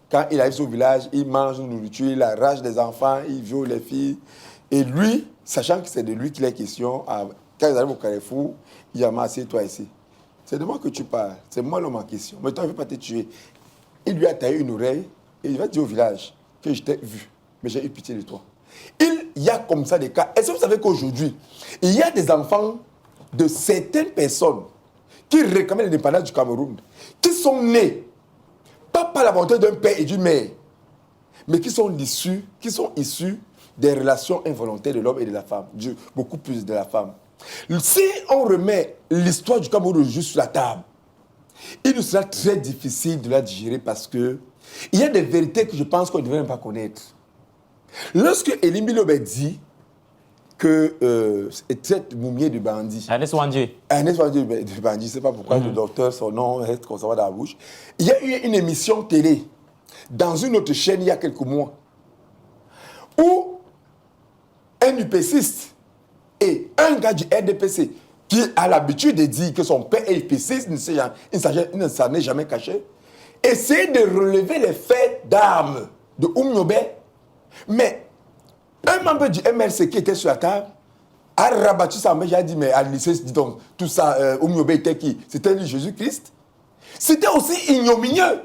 S11: quand il arrive au village, il mange une nourriture, il arrache des enfants, il viole les filles. Et lui, sachant que c'est de lui qu'il est question, quand ils arrivent au Carrefour, il a massé toi ici. C'est de moi que tu parles, c'est moi l'homme en question. Mais toi, je ne veux pas te tuer. Il lui a taillé une oreille et il va dire au village que je t'ai vu, mais j'ai eu pitié de toi. Il y a comme ça des cas. Est-ce que vous savez qu'aujourd'hui, il y a des enfants de certaines personnes qui réclament l'indépendance du Cameroun, qui sont nés, pas par la volonté d'un père et d'une mère, mais qui sont issus des relations involontaires de l'homme et de la femme, beaucoup plus de la femme. Si on remet l'histoire du Cameroun juste sur la table, il nous sera très difficile de la digérer parce que il y a des vérités que je pense qu'on ne devrait même pas connaître. Lorsque Elie Mbilobé dit que cette moumier de bandit...
S1: Ernest Ouandjé
S11: de bandit, je ne sais pas pourquoi le docteur, son nom reste comme ça dans la bouche. Il y a eu une émission télé dans une autre chaîne il y a quelques mois où un UPCiste et un gars du RDPC qui a l'habitude de dire que son père est UPCiste, il ne s'en est jamais caché, essayer de relever les faits d'armes de Oumniobe, mais un membre du MLC qui était sur la table a rabattu sa main, j'ai dit, mais à lycée, dis donc, tout ça, Oumniobe était qui? C'était lui, Jésus-Christ. C'était aussi ignominieux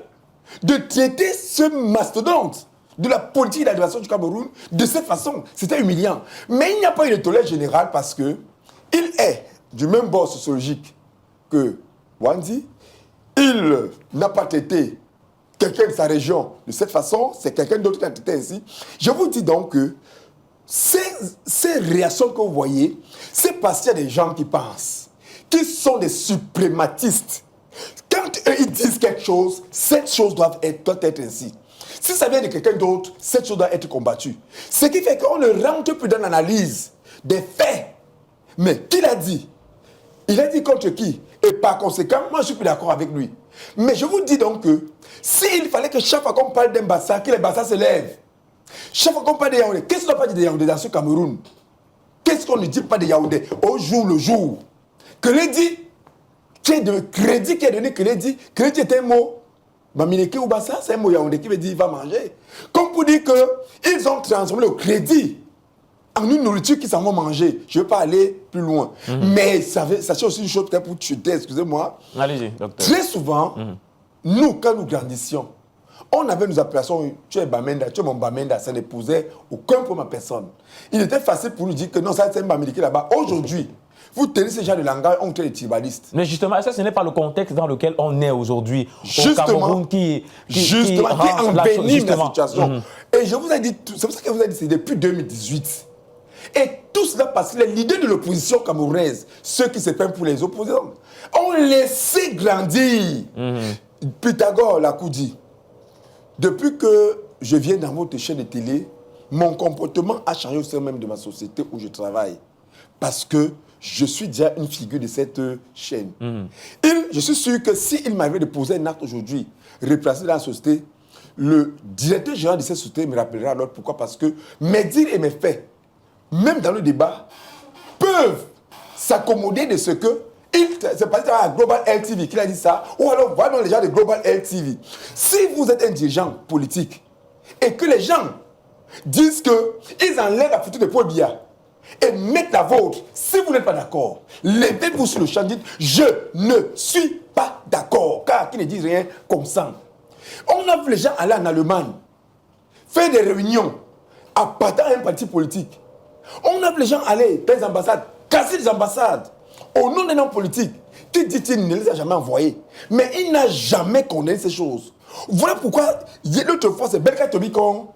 S11: de traiter ce mastodonte de la politique d'administration du Cameroun de cette façon. C'était humiliant. Mais il n'y a pas eu de tolérance générale parce que il est du même bord sociologique que Wandi. Il n'a pas traité quelqu'un de sa région de cette façon, c'est quelqu'un d'autre qui a traité ainsi. Je vous dis donc que ces réactions que vous voyez, c'est parce qu'il y a des gens qui pensent, qui sont des suprématistes. Quand eux, ils disent quelque chose, cette chose doit être ainsi. Si ça vient de quelqu'un d'autre, cette chose doit être combattue. Ce qui fait qu'on ne rentre plus dans l'analyse des faits. Mais qui l'a dit? Il a dit contre qui? Et par conséquent, moi je suis plus d'accord avec lui. Mais je vous dis donc que s'il fallait que chaque fois qu'on parle d'un Bassa, que les Bassa se lèvent, chaque fois qu'on parle de Yaoundé, qu'est-ce qu'on ne parle pas de Yaoundé dans ce Cameroun? Qu'est-ce qu'on ne dit pas de Yaoundé au jour le jour? Crédit, qui est de crédit qui est donné, crédit est un mot. Bamileke ou Bassa, c'est un mot Yaoundé qui veut dire il va manger. Comme pour dire qu'ils ont transformé le crédit en une nourriture qui s'en va manger. Je ne veux pas aller plus loin. Mais sachez aussi une chose peut-être pour chuter, excusez-moi.
S1: Allez-y, docteur.
S11: Très souvent, nous, quand nous grandissions, on avait nos appellations, tu es Bamenda, tu es mon Bamenda, ça n'épousait aucun pour ma personne. Il était facile pour nous dire que non, ça c'est un Bamileke là-bas. Aujourd'hui, vous tenez ce genre de langage, on crée des tribalistes.
S1: Mais justement, ça, ce n'est pas le contexte dans lequel on est aujourd'hui.
S11: Justement,
S1: au Cameroun qui
S11: envenime la situation. Et je vous ai dit, c'est pour ça que je vous ai dit, c'est depuis 2018. Et tout cela parce que les leaders de l'opposition camerounaise, ceux qui se prennent pour les opposants, ont laissé grandir. Pythagore l'a dit. Depuis que je viens dans votre chaîne de télé, mon comportement a changé au sein même de ma société où je travaille. Parce que je suis déjà une figure de cette chaîne. Je suis sûr que s'il m'arrivait de poser un acte aujourd'hui, replacé dans la société, le directeur général de cette société me rappellera alors pourquoi. Parce que mes dires et mes faits, même dans le débat, peuvent s'accommoder de ce que c'est pas à Global LTV qu'il a dit ça, ou alors voilà les gens de Global LTV. Si vous êtes un dirigeant politique et que les gens disent qu'ils enlèvent la photo de Paul Biya et mettent la vôtre, si vous n'êtes pas d'accord, levez-vous sur le champ, dites je ne suis pas d'accord.
S12: là, qui ne disent rien, consent. On a vu les gens aller en Allemagne, faire des réunions, appartenant à un parti politique. On a vu les gens aller dans les ambassades, casser les ambassades, au nom d'un homme politique, qui dit qu'il ne les a jamais envoyés. Mais il n'a jamais condamné ces choses. Voilà pourquoi, l'autre fois, c'est Belka Tobi qu'on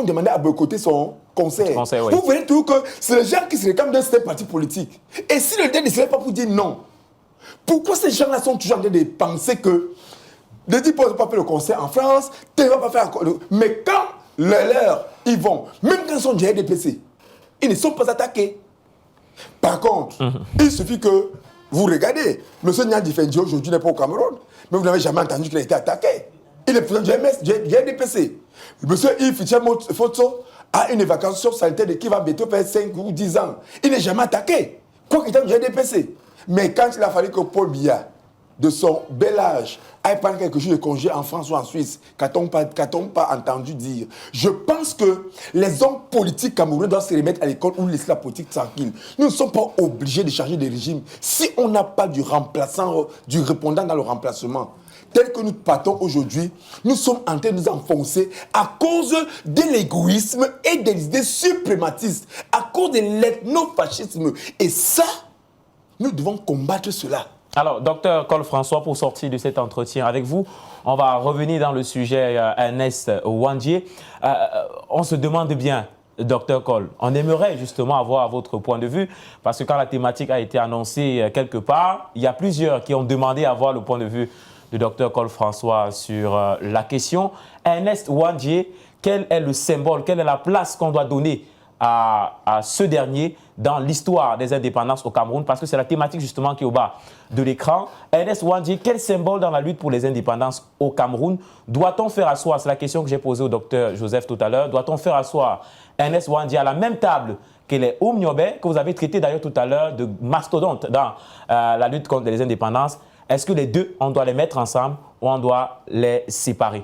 S12: demandait à boycotter son concert. Oui. Vous voyez toujours que c'est les gens qui se réclament d'un certain parti politique. Et si le DEN ne serait pas pour dire non, pourquoi ces gens-là sont toujours en train de penser que de dire ne pas faire le concert en France, tu ne vas pas faire. Mais quand leurs, ils vont, même quand ils sont du RDPC, ils ne sont pas attaqués. Par contre, il suffit que vous regardez, M. Nyandi Fendi aujourd'hui n'est pas au Cameroun, mais vous n'avez jamais entendu qu'il a été attaqué. Il est président du RDPC. M. Yves Fotso a une évacuation sanitaire qui va bientôt faire 5 ou 10 ans. Il n'est jamais attaqué, quoi qu'il était du RDPC. Mais quand il a fallu que Paul Biya, de son bel âge, aille prendre quelque chose de congé en France ou en Suisse, qu'a-t-on pas entendu dire? Je pense que les hommes politiques camerounais doivent se remettre à l'école ou laisser la politique tranquille. Nous ne sommes pas obligés de changer de régime si on n'a pas du remplaçant, du répondant dans le remplacement. Tel que nous partons aujourd'hui, nous sommes en train de nous enfoncer à cause de l'égoïsme et des idées suprématistes, à cause de l'ethnofascisme. Et ça, nous devons combattre cela.
S1: Alors, docteur Col François, pour sortir de cet entretien avec vous, on va revenir dans le sujet Ernest Ouandjé. On se demande bien, docteur Col, on aimerait justement avoir votre point de vue, parce que quand la thématique a été annoncée quelque part, il y a plusieurs qui ont demandé à avoir le point de vue du docteur Col François sur la question. Ernest Ouandjé, quel est le symbole, quelle est la place qu'on doit donner à ce dernier dans l'histoire des indépendances au Cameroun, parce que c'est la thématique justement qui est au bas de l'écran. Ernest Ouandjé, quel symbole dans la lutte pour les indépendances au Cameroun doit-on faire asseoir? C'est la question que j'ai posée au docteur Joseph tout à l'heure. Doit-on faire asseoir Ernest Ouandjé à la même table que les Oumniobé, que vous avez traité d'ailleurs tout à l'heure de mastodonte dans la lutte contre les indépendances? Est-ce que les deux, on doit les mettre ensemble ou on doit les séparer?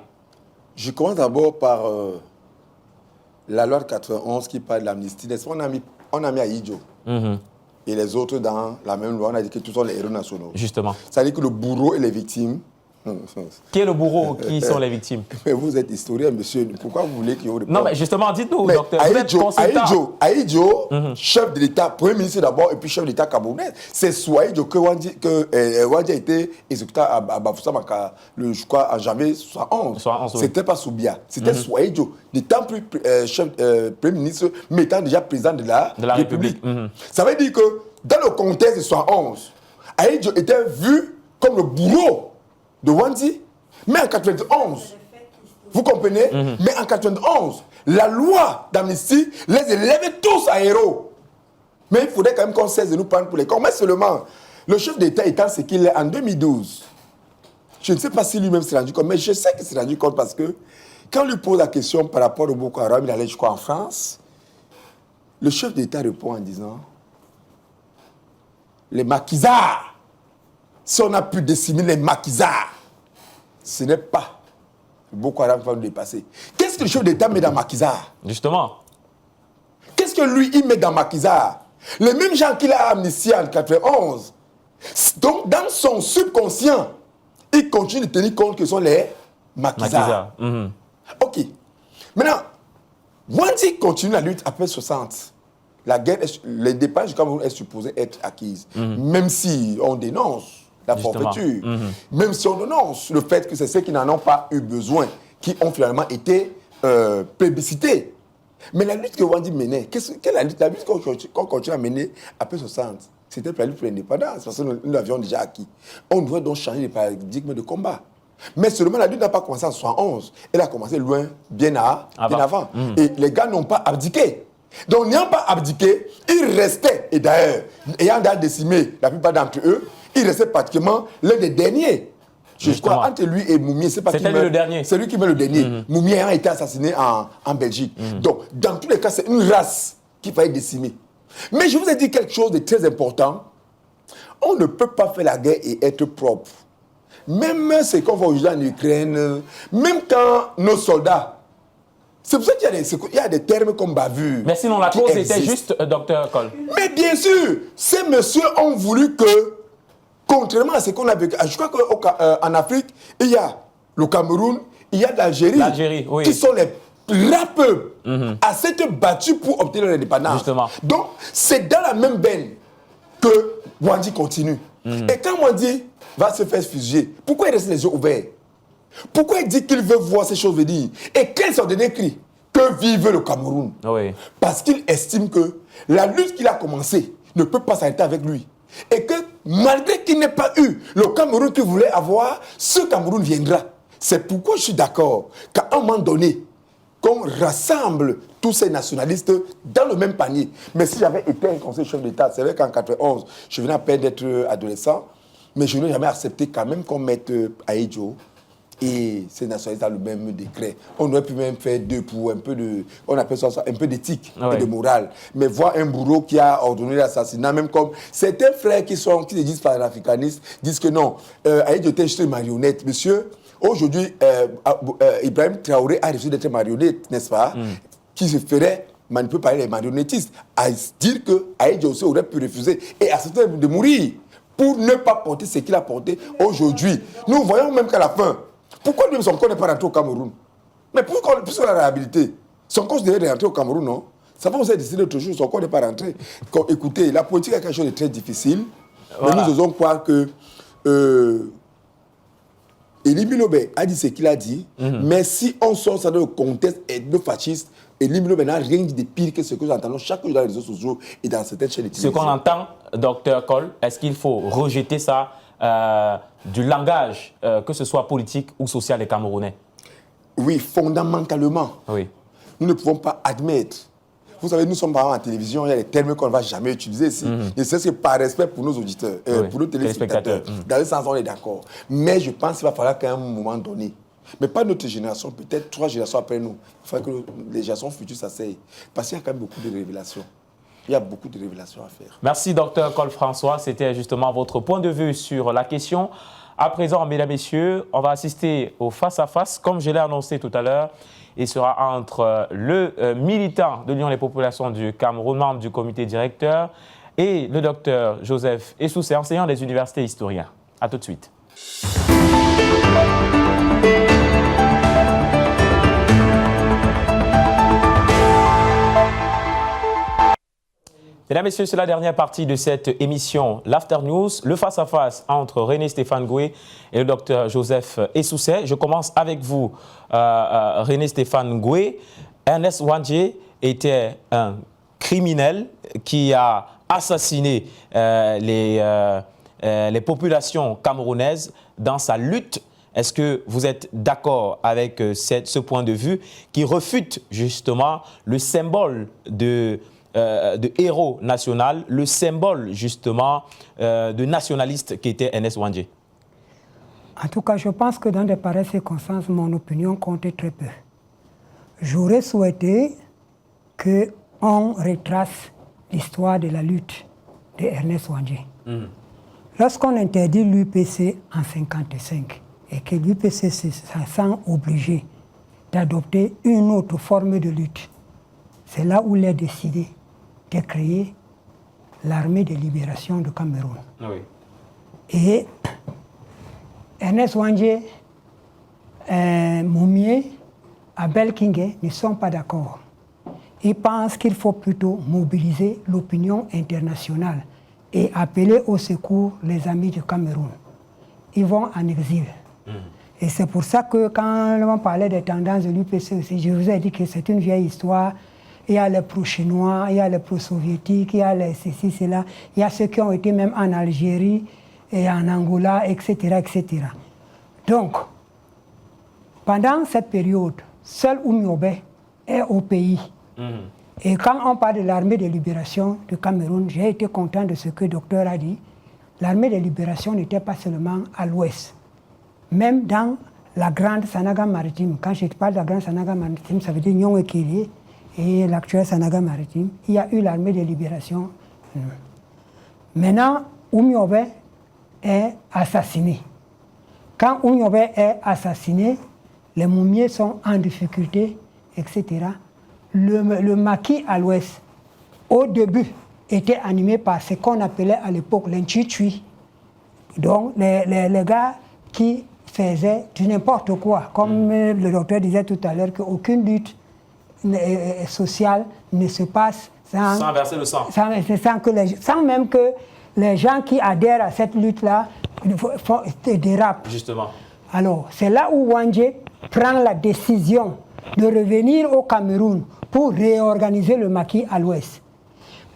S12: Je commence d'abord par la loi de 91 qui parle de l'amnistie. On a mis Aïdjo et les autres dans la même loi. On a dit que tous sont les héros nationaux.
S1: Justement.
S12: Ça veut dire que le bourreau et les victimes.
S1: Qui est le bourreau? Qui sont les victimes?
S12: Mais vous êtes historien, monsieur. Pourquoi vous voulez qu'il y ait des...
S1: Non, mais justement, dites-nous, docteur.
S12: Aïdjo, chef de l'État, premier ministre d'abord, et puis chef de l'État camerounais. C'est sous Aïdjo que Ouandjé a été exécuté à Bafoussa, je crois, en janvier 71. C'était pas sous Biya. C'était sous Aïdjo. N'étant plus premier ministre, mais étant déjà président de la République. Ça veut dire que, dans le contexte de 71, Aïdjo était vu comme le bourreau de Ouandjé, mais en 91, vous comprenez? Mais en 91, la loi d'amnistie les élève tous à héros. Mais il faudrait quand même qu'on cesse de nous prendre pour les cons. Mais seulement, le chef d'État étant ce qu'il est en 2012, je ne sais pas si lui-même s'est rendu compte, mais je sais qu'il s'est rendu compte parce que quand on lui pose la question par rapport au Boko Haram, il allait, je crois, en France, le chef d'État répond en disant les maquisards, si on a pu décimer les maquisards, ce n'est pas le Boko Haram qui va nous dépasser. Qu'est-ce que le chef d'État met dans maquisard?
S1: Justement.
S12: Qu'est-ce que lui, il met dans maquisard? Les mêmes gens qu'il a amnistiés en 91. Donc, dans son subconscient, il continue de tenir compte que ce sont les maquisards. Ok. Maintenant, Ouandjé continue la lutte après 60. La guerre, les dépenses du Cameroun est supposée être acquises. Même si on dénonce la forfaiture, même si on dénonce le fait que c'est ceux qui n'en ont pas eu besoin, qui ont finalement été plébiscités. Mais la lutte que Ouandjé menait, quelle est la lutte qu'on continue à mener après 60? C'était la lutte pour l'indépendance, parce que nous l'avions déjà acquis. On devait donc changer les paradigmes de combat. Mais seulement la lutte n'a pas commencé en 71, elle a commencé loin, bien avant. Et les gars n'ont pas abdiqué. Donc, n'ayant pas abdiqué, ils restaient, et d'ailleurs, ayant décimé la plupart d'entre eux, ils restaient pratiquement l'un des derniers. Je crois, entre lui et Moumié, c'est pas qui meurt.
S1: Le dernier.
S12: C'est lui qui meurt le dernier. Moumié ayant été assassiné en Belgique. Donc, dans tous les cas, c'est une race qu'il fallait décimer. Mais je vous ai dit quelque chose de très important. On ne peut pas faire la guerre et être propre. Même ce qu'on voit aujourd'hui en Ukraine, même quand nos soldats... C'est pour ça qu'il y a des termes comme bavure.
S1: Mais sinon, la cause était juste, docteur Col.
S12: Mais bien sûr, ces messieurs ont voulu Contrairement à ce qu'on a vécu, je crois qu'en Afrique, il y a le Cameroun, il y a l'Algérie,
S1: oui.
S12: qui sont les rappeurs à s'être battus pour obtenir l'indépendance.
S1: Justement.
S12: Donc, c'est dans la même veine que Wandji continue. Et quand Wandji va se faire fuser, pourquoi il reste les yeux ouverts? Pourquoi il dit qu'il veut voir ces choses venir? Et quels sont les cris? Que vive le Cameroun?
S1: Oui.
S12: Parce qu'il estime que la lutte qu'il a commencée ne peut pas s'arrêter avec lui. Et que malgré qu'il n'ait pas eu le Cameroun qu'il voulait avoir, ce Cameroun viendra. C'est pourquoi je suis d'accord qu'à un moment donné, qu'on rassemble tous ces nationalistes dans le même panier. Mais si j'avais été un conseiller chef d'État, c'est vrai qu'en 1991, je venais à peine d'être adolescent, mais je n'ai jamais accepté quand même qu'on mette Ahidjo et ces nationalistes dans le même décret. On aurait pu même faire deux pour un peu de, on appelle ça un peu d'éthique et de morale. Mais voir un bourreau qui a ordonné l'assassinat, même comme certains frères qui se disent panafricanistes, disent que non, Ahidjo était juste une marionnette. Monsieur, aujourd'hui, Ibrahim Traoré a reçu d'être marionnette, n'est-ce pas? Qui se ferait manipuler par les marionnettistes, à dire que Ahidjo aussi aurait pu refuser et accepter de mourir pour ne pas porter ce qu'il a porté aujourd'hui. Nous voyons même qu'à la fin, pourquoi lui, son corps n'est pas rentré au Cameroun? Mais pourquoi, puisqu'on l'a réhabilité, son corps devait rentrer au Cameroun, non? Ça va vous être décidé l'autre jour, son corps n'est pas rentré. Écoutez, la politique est quelque chose de très difficile, mais nous osons croire que Elie Bilobé a dit ce qu'il a dit, mais si on sort ça dans le contexte ethno-fasciste, Elie Bilobé n'a rien dit de pire que ce que nous entendons chaque jour dans les réseaux sociaux et dans certaines chaînes de télévision.
S1: Ce qu'on entend, Dr Cole, est-ce qu'il faut rejeter ça du langage, que ce soit politique ou social des Camerounais?
S12: Oui, fondamentalement.
S1: Oui.
S12: Nous ne pouvons pas admettre. Vous savez, nous sommes par exemple en télévision, il y a des termes qu'on ne va jamais utiliser ici. Et c'est ce que par respect pour nos auditeurs, pour nos téléspectateurs, dans le sens où on est d'accord. Mais je pense qu'il va falloir qu'à un moment donné, mais pas notre génération, peut-être 3 générations après nous, il faut que les générations futures s'asseyent. Parce qu'il y a quand même beaucoup de révélations. Il y a beaucoup de révélations à faire.
S1: Merci, Dr Cole François. C'était justement votre point de vue sur la question. À présent, mesdames, messieurs, on va assister au face-à-face, comme je l'ai annoncé tout à l'heure. Il sera entre le militant de l'Union des populations du Cameroun, membre du comité directeur, et le docteur Joseph Essoussé, enseignant des universités historiens. A tout de suite. Mesdames, Messieurs, c'est la dernière partie de cette émission, l'After News, le face-à-face entre René Stéphane Goué et le docteur Joseph Essoussé. Je commence avec vous, René Stéphane Goué. Ernest Wandji était un criminel qui a assassiné les populations camerounaises dans sa lutte. Est-ce que vous êtes d'accord avec ce point de vue qui refute justement le symbole de héros national, le symbole justement de nationaliste qui était Ernest Wandji?
S3: En tout cas, je pense que dans de pareilles circonstances, mon opinion comptait très peu. J'aurais souhaité qu'on retrace l'histoire de la lutte de Ernest Wandji. Lorsqu'on interdit l'UPC en 1955 et que l'UPC se sent obligé d'adopter une autre forme de lutte, c'est là où il a décidé de créer l'armée de libération du Cameroun.
S1: Oui.
S3: Et Ernest Wandji, Moumié, Abel Kingé ne sont pas d'accord. Ils pensent qu'il faut plutôt mobiliser l'opinion internationale et appeler au secours les amis du Cameroun. Ils vont en exil. Et c'est pour ça que quand on parlait des tendances de l'UPC aussi, je vous ai dit que c'est une vieille histoire. Il y a les pro-chinois, il y a les pro-soviétiques, il y a les ceci, cela. Il y a ceux qui ont été même en Algérie et en Angola, etc., etc. Donc, pendant cette période, seul Oumyobé est au pays. Et quand on parle de l'armée de libération du Cameroun, j'ai été content de ce que le docteur a dit. L'armée de libération n'était pas seulement à l'ouest. Même dans la grande Sanaga maritime, quand je parle de la grande Sanaga maritime, ça veut dire Nyon Ekili et l'actuel Sanaga maritime, il y a eu l'armée de libération. Maintenant, Oumyobé est assassiné. Quand Oumyobé est assassiné, les Moumiers sont en difficulté, etc. Le maquis à l'ouest, au début, était animé par ce qu'on appelait à l'époque l'Inchichui, Donc, les gars qui faisaient du n'importe quoi, comme le docteur disait tout à l'heure, qu'aucune lutte sociale ne se passe sans
S1: verser le sang.
S3: Sans même que les gens qui adhèrent à cette lutte-là dérapent.
S1: Justement.
S3: Alors, c'est là où Wandje prend la décision de revenir au Cameroun pour réorganiser le maquis à l'ouest.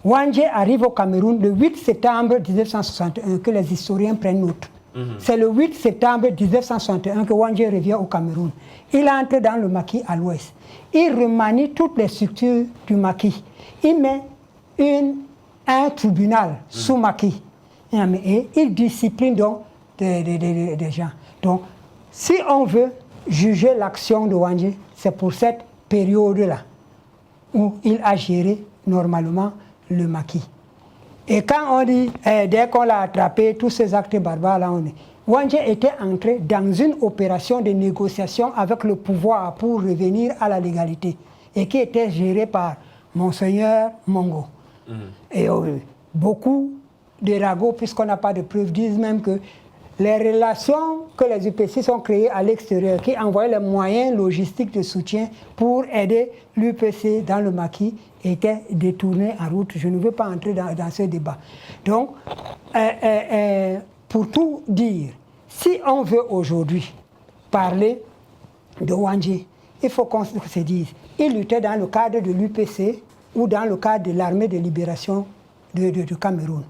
S3: Wandje arrive au Cameroun le 8 septembre 1961, que les historiens prennent note. C'est le 8 septembre 1961 que Wandje revient au Cameroun. Il entre dans le maquis à l'ouest. Il remanie toutes les structures du maquis. Il met un tribunal sous maquis. Et il discipline donc des gens. Donc, si on veut juger l'action de Wandje, c'est pour cette période-là où il a géré normalement le maquis. Et quand on dit, dès qu'on l'a attrapé, tous ces actes barbares-là, Wandje était entré dans une opération de négociation avec le pouvoir pour revenir à la légalité et qui était gérée par Monseigneur Mongo. Et beaucoup de ragots, puisqu'on n'a pas de preuves, disent même que les relations que les UPC ont créées à l'extérieur, qui envoyaient les moyens logistiques de soutien pour aider l'UPC dans le maquis, étaient détournées en route. Je ne veux pas entrer dans ce débat. Donc, pour tout dire, si on veut aujourd'hui parler de Wandje, il faut qu'on se dise, il luttait dans le cadre de l'UPC ou dans le cadre de l'armée de libération du Cameroun.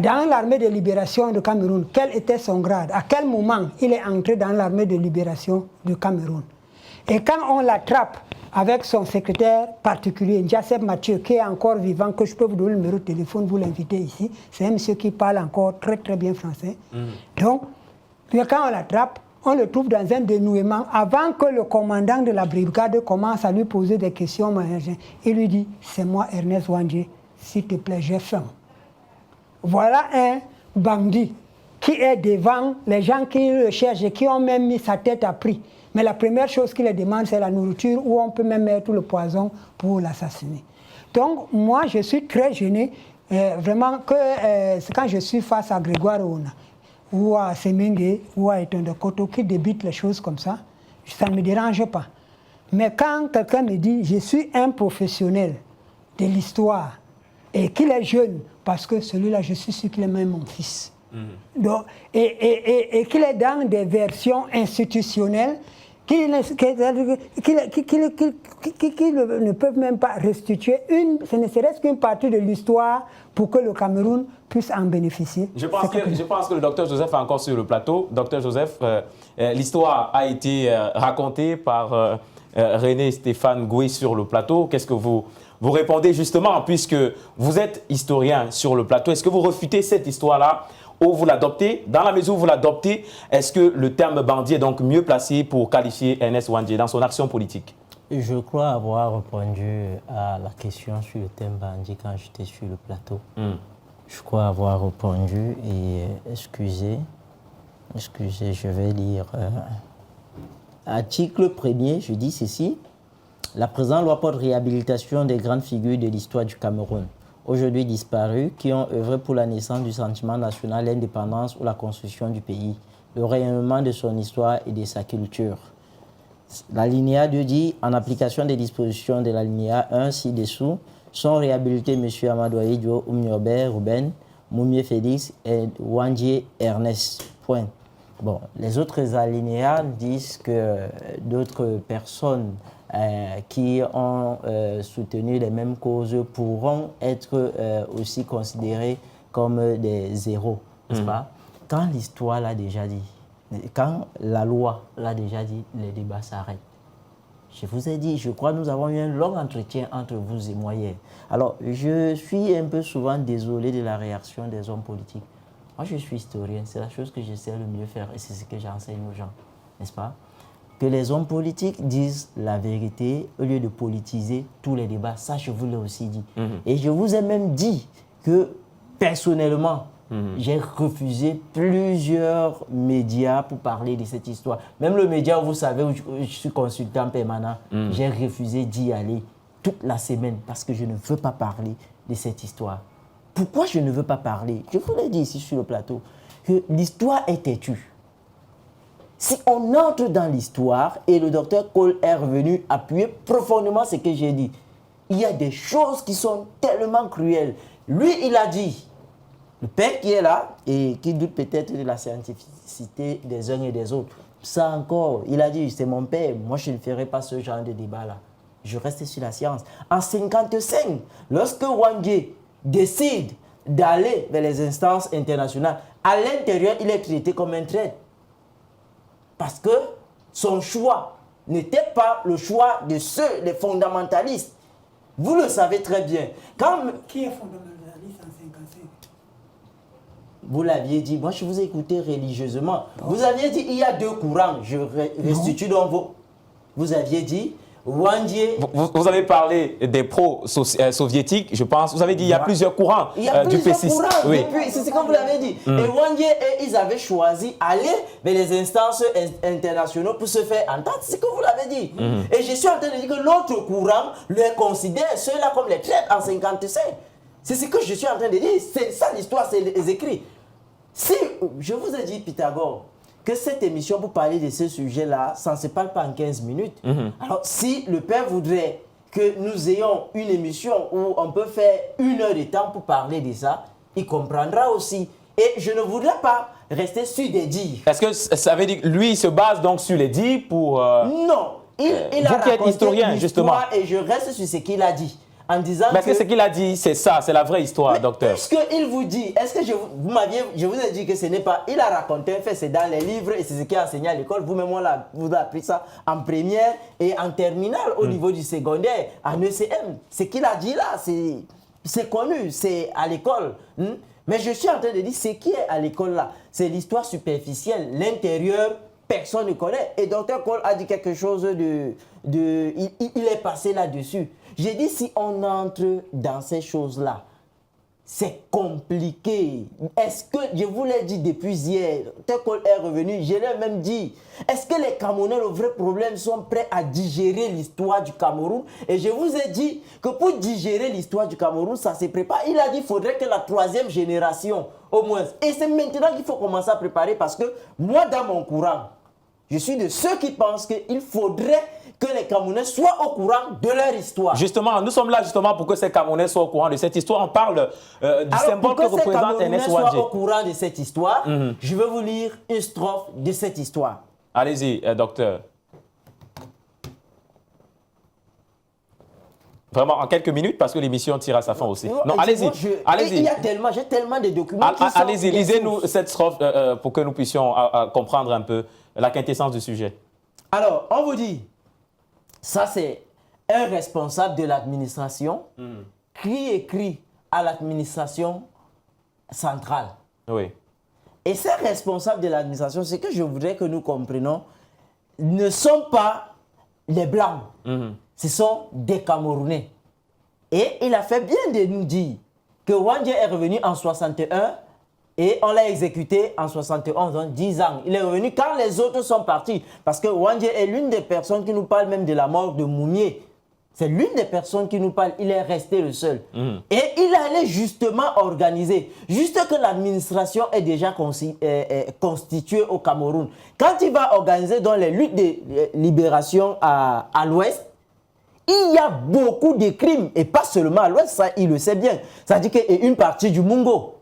S3: Dans l'armée de libération du Cameroun, quel était son grade? À quel moment il est entré dans l'armée de libération du Cameroun? Et quand on l'attrape avec son secrétaire particulier, Njasep Mathieu, qui est encore vivant, que je peux vous donner le numéro de téléphone, vous l'invitez ici, c'est un monsieur qui parle encore très très bien français. Donc, quand on l'attrape, on le trouve dans un dénouement. Avant que le commandant de la brigade commence à lui poser des questions, il lui dit, c'est moi Ernest Wandje, s'il te plaît, j'ai faim. Voilà un bandit qui est devant les gens qui le cherchent et qui ont même mis sa tête à prix. Mais la première chose qu'il demande, c'est la nourriture, où on peut même mettre le poison pour l'assassiner. Donc, moi, je suis très gêné, vraiment, que quand je suis face à Grégoire Ouna, ou à Semengue, ou à Etonde Koto, qui débitent les choses comme ça, ça ne me dérange pas. Mais quand quelqu'un me dit, je suis un professionnel de l'histoire, et qu'il est jeune, parce que celui-là, je suis sûr qu'il est même mon fils. Donc, et qu'il est dans des versions institutionnelles qui ne peuvent même pas restituer ce ne serait-ce qu'une partie de l'histoire pour que le Cameroun puisse en bénéficier.
S1: Je pense que le docteur Joseph est encore sur le plateau. Docteur Joseph, l'histoire a été racontée par René Stéphane Goué sur le plateau. Qu'est-ce que vous répondez justement, puisque vous êtes historien sur le plateau? Est-ce que vous refutez cette histoire-là ou vous l'adoptez? Dans la mesure où vous l'adoptez, est-ce que le terme bandit est donc mieux placé pour qualifier Ernest Wandje dans son action politique?
S4: Je crois avoir répondu à la question sur le terme bandit quand j'étais sur le plateau. Je crois avoir répondu et excusez, je vais lire. Article 1er, je dis ceci. La présente loi porte réhabilitation des grandes figures de l'histoire du Cameroun, aujourd'hui disparues, qui ont œuvré pour la naissance du sentiment national, l'indépendance ou la construction du pays, le rayonnement de son histoire et de sa culture. L'alinéa 2 dit, en application des dispositions de l'alinéa 1 ci-dessous, sont réhabilités M. Amadou Ahidjo, Oumniobert Ruben, Moumié Félix et Wandje Ernest. Point. Bon, les autres alinéas disent que d'autres personnes qui ont soutenu les mêmes causes pourront être aussi considérées comme des héros, n'est-ce pas? Quand l'histoire l'a déjà dit, quand la loi l'a déjà dit, les débats s'arrêtent. Je vous ai dit, je crois que nous avons eu un long entretien entre vous et moi hier. Alors, je suis un peu souvent désolé de la réaction des hommes politiques. Moi, je suis historien, c'est la chose que j'essaie le mieux faire et c'est ce que j'enseigne aux gens, n'est-ce pas? Que les hommes politiques disent la vérité au lieu de politiser tous les débats. Ça, je vous l'ai aussi dit. Et je vous ai même dit que, personnellement, j'ai refusé plusieurs médias pour parler de cette histoire. Même le média, vous savez, où je suis consultant permanent, j'ai refusé d'y aller toute la semaine parce que je ne veux pas parler de cette histoire. Pourquoi je ne veux pas parler? Je vous l'ai dit ici sur le plateau. que l'histoire est têtue. Si on entre dans l'histoire, et le docteur Cole est revenu appuyer profondément ce que j'ai dit, il y a des choses qui sont tellement cruelles. Lui, il a dit, le père qui est là, et qui doute peut-être de la scientificité des uns et des autres, ça encore, il a dit, c'est mon père, moi je ne ferai pas ce genre de débat-là. Je reste sur la science. En 1955, lorsque Wangé décide d'aller vers les instances internationales, à l'intérieur, il est traité comme un traître. Parce que son choix n'était pas le choix de ceux, les fondamentalistes. Vous le savez très bien.
S3: Qui est fondamentaliste en 1955?
S4: Vous l'aviez dit, moi je vous ai écouté religieusement. Vous aviez dit, il y a deux courants, je restitue dans vos... Vous aviez dit, Wangé...
S1: Vous avez parlé des pro-soviétiques, je pense. Vous avez dit qu'il y a plusieurs courants du P6.
S4: Il y a plusieurs courants, oui. C'est ce que vous l'avez dit. Et Wangé, ils avaient choisi d'aller vers les instances internationales pour se faire entendre. C'est ce que vous l'avez dit. Et je suis en train de dire que l'autre courant les considère, ceux-là, comme les traîtres en 1955. C'est ce que je suis en train de dire. C'est ça l'histoire, c'est les écrits. Si, je vous ai dit, Pythagore, que cette émission, pour parler de ce sujet-là, ça ne se parle pas en 15 minutes. Alors, si le père voudrait que nous ayons une émission où on peut faire 1 heure de temps pour parler de ça, il comprendra aussi. Et je ne voudrais pas rester sur des dires.
S1: Est-ce que ça veut dire que lui, il se base donc sur les dires pour...
S4: Non, il a raconté historien, justement. Et je reste sur ce qu'il a dit. En disant
S1: parce que ce qu'il a dit, c'est ça, c'est la vraie histoire, docteur.
S4: Puisqu'il vous dit, est-ce que je vous ai dit que ce n'est pas... Il a raconté un fait, c'est dans les livres et c'est ce qu'il a enseigné à l'école. Vous-même, vous avez appris ça en première et en terminale au niveau du secondaire, en ECM. Ce qu'il a dit là, c'est connu, c'est à l'école. Mais je suis en train de dire, ce qui est à l'école là, c'est l'histoire superficielle. L'intérieur, personne ne connaît. Et Dr Cole a dit quelque chose il est passé là-dessus. J'ai dit, si on entre dans ces choses-là, c'est compliqué. Est-ce que, je vous l'ai dit depuis hier, Dr Cole est revenu, je l'ai même dit, est-ce que les Camerounais, le vrai problème, sont prêts à digérer l'histoire du Cameroun? Et je vous ai dit que pour digérer l'histoire du Cameroun, ça se prépare. Il a dit qu'il faudrait que la 3e génération, au moins, et c'est maintenant qu'il faut commencer à préparer parce que moi, dans mon courant, je suis de ceux qui pensent qu'il faudrait que les Camerounais soient au courant de leur histoire.
S1: Justement, nous sommes là justement pour que ces Camerounais soient au courant de cette histoire. On parle du symbole que représente Ernest Wangé.
S4: Pour que ces Camerounais soient au courant de cette histoire, je vais vous lire une strophe de cette histoire.
S1: Allez-y, docteur. Vraiment, en quelques minutes, parce que l'émission tire à sa fin aussi. Non, allez-y.
S4: Allez-y. J'ai tellement de documents qui sont...
S1: Allez-y, lisez-nous cette strophe pour que nous puissions comprendre un peu la quintessence du sujet.
S4: Alors, on vous dit, ça c'est un responsable de l'administration qui écrit à l'administration centrale.
S1: Oui.
S4: Et ces responsables de l'administration, ce que je voudrais que nous comprenions, ne sont pas les Blancs. Ce sont des Camerounais. Et il a fait bien de nous dire que Wangé est revenu en 61 et on l'a exécuté en 71, donc 10 ans. Il est revenu quand les autres sont partis. Parce que Wangé est l'une des personnes qui nous parle même de la mort de Mounier. C'est l'une des personnes qui nous parle. Il est resté le seul. Et il allait justement organiser, juste que l'administration est déjà constituée au Cameroun. Quand il va organiser dans les luttes de libération à l'ouest, il y a beaucoup de crimes. Et pas seulement à l'ouest, ça il le sait bien. Ça dit qu'il y a une partie du Mungo.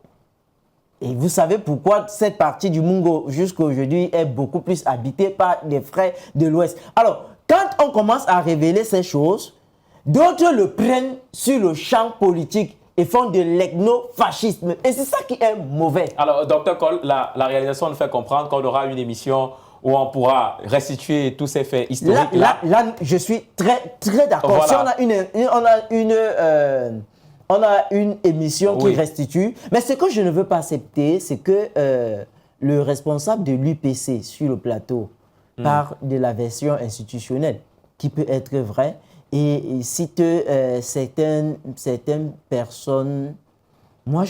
S4: Et vous savez pourquoi cette partie du Mungo, jusqu'à aujourd'hui, est beaucoup plus habitée par des frères de l'Ouest. Alors, quand on commence à révéler ces choses, d'autres le prennent sur le champ politique et font de l'ethnofascisme. Et c'est ça qui est mauvais.
S1: Alors, Dr Cole, la réalisation nous fait comprendre qu'on aura une émission où on pourra restituer tous ces faits historiques.
S4: Là, je suis très, très d'accord. Voilà. Si on a une émission qui restitue. Mais ce que je ne veux pas accepter, c'est que le responsable de l'UPC sur le plateau parle de la version institutionnelle, qui peut être vraie, et cite certaines personnes. Moi,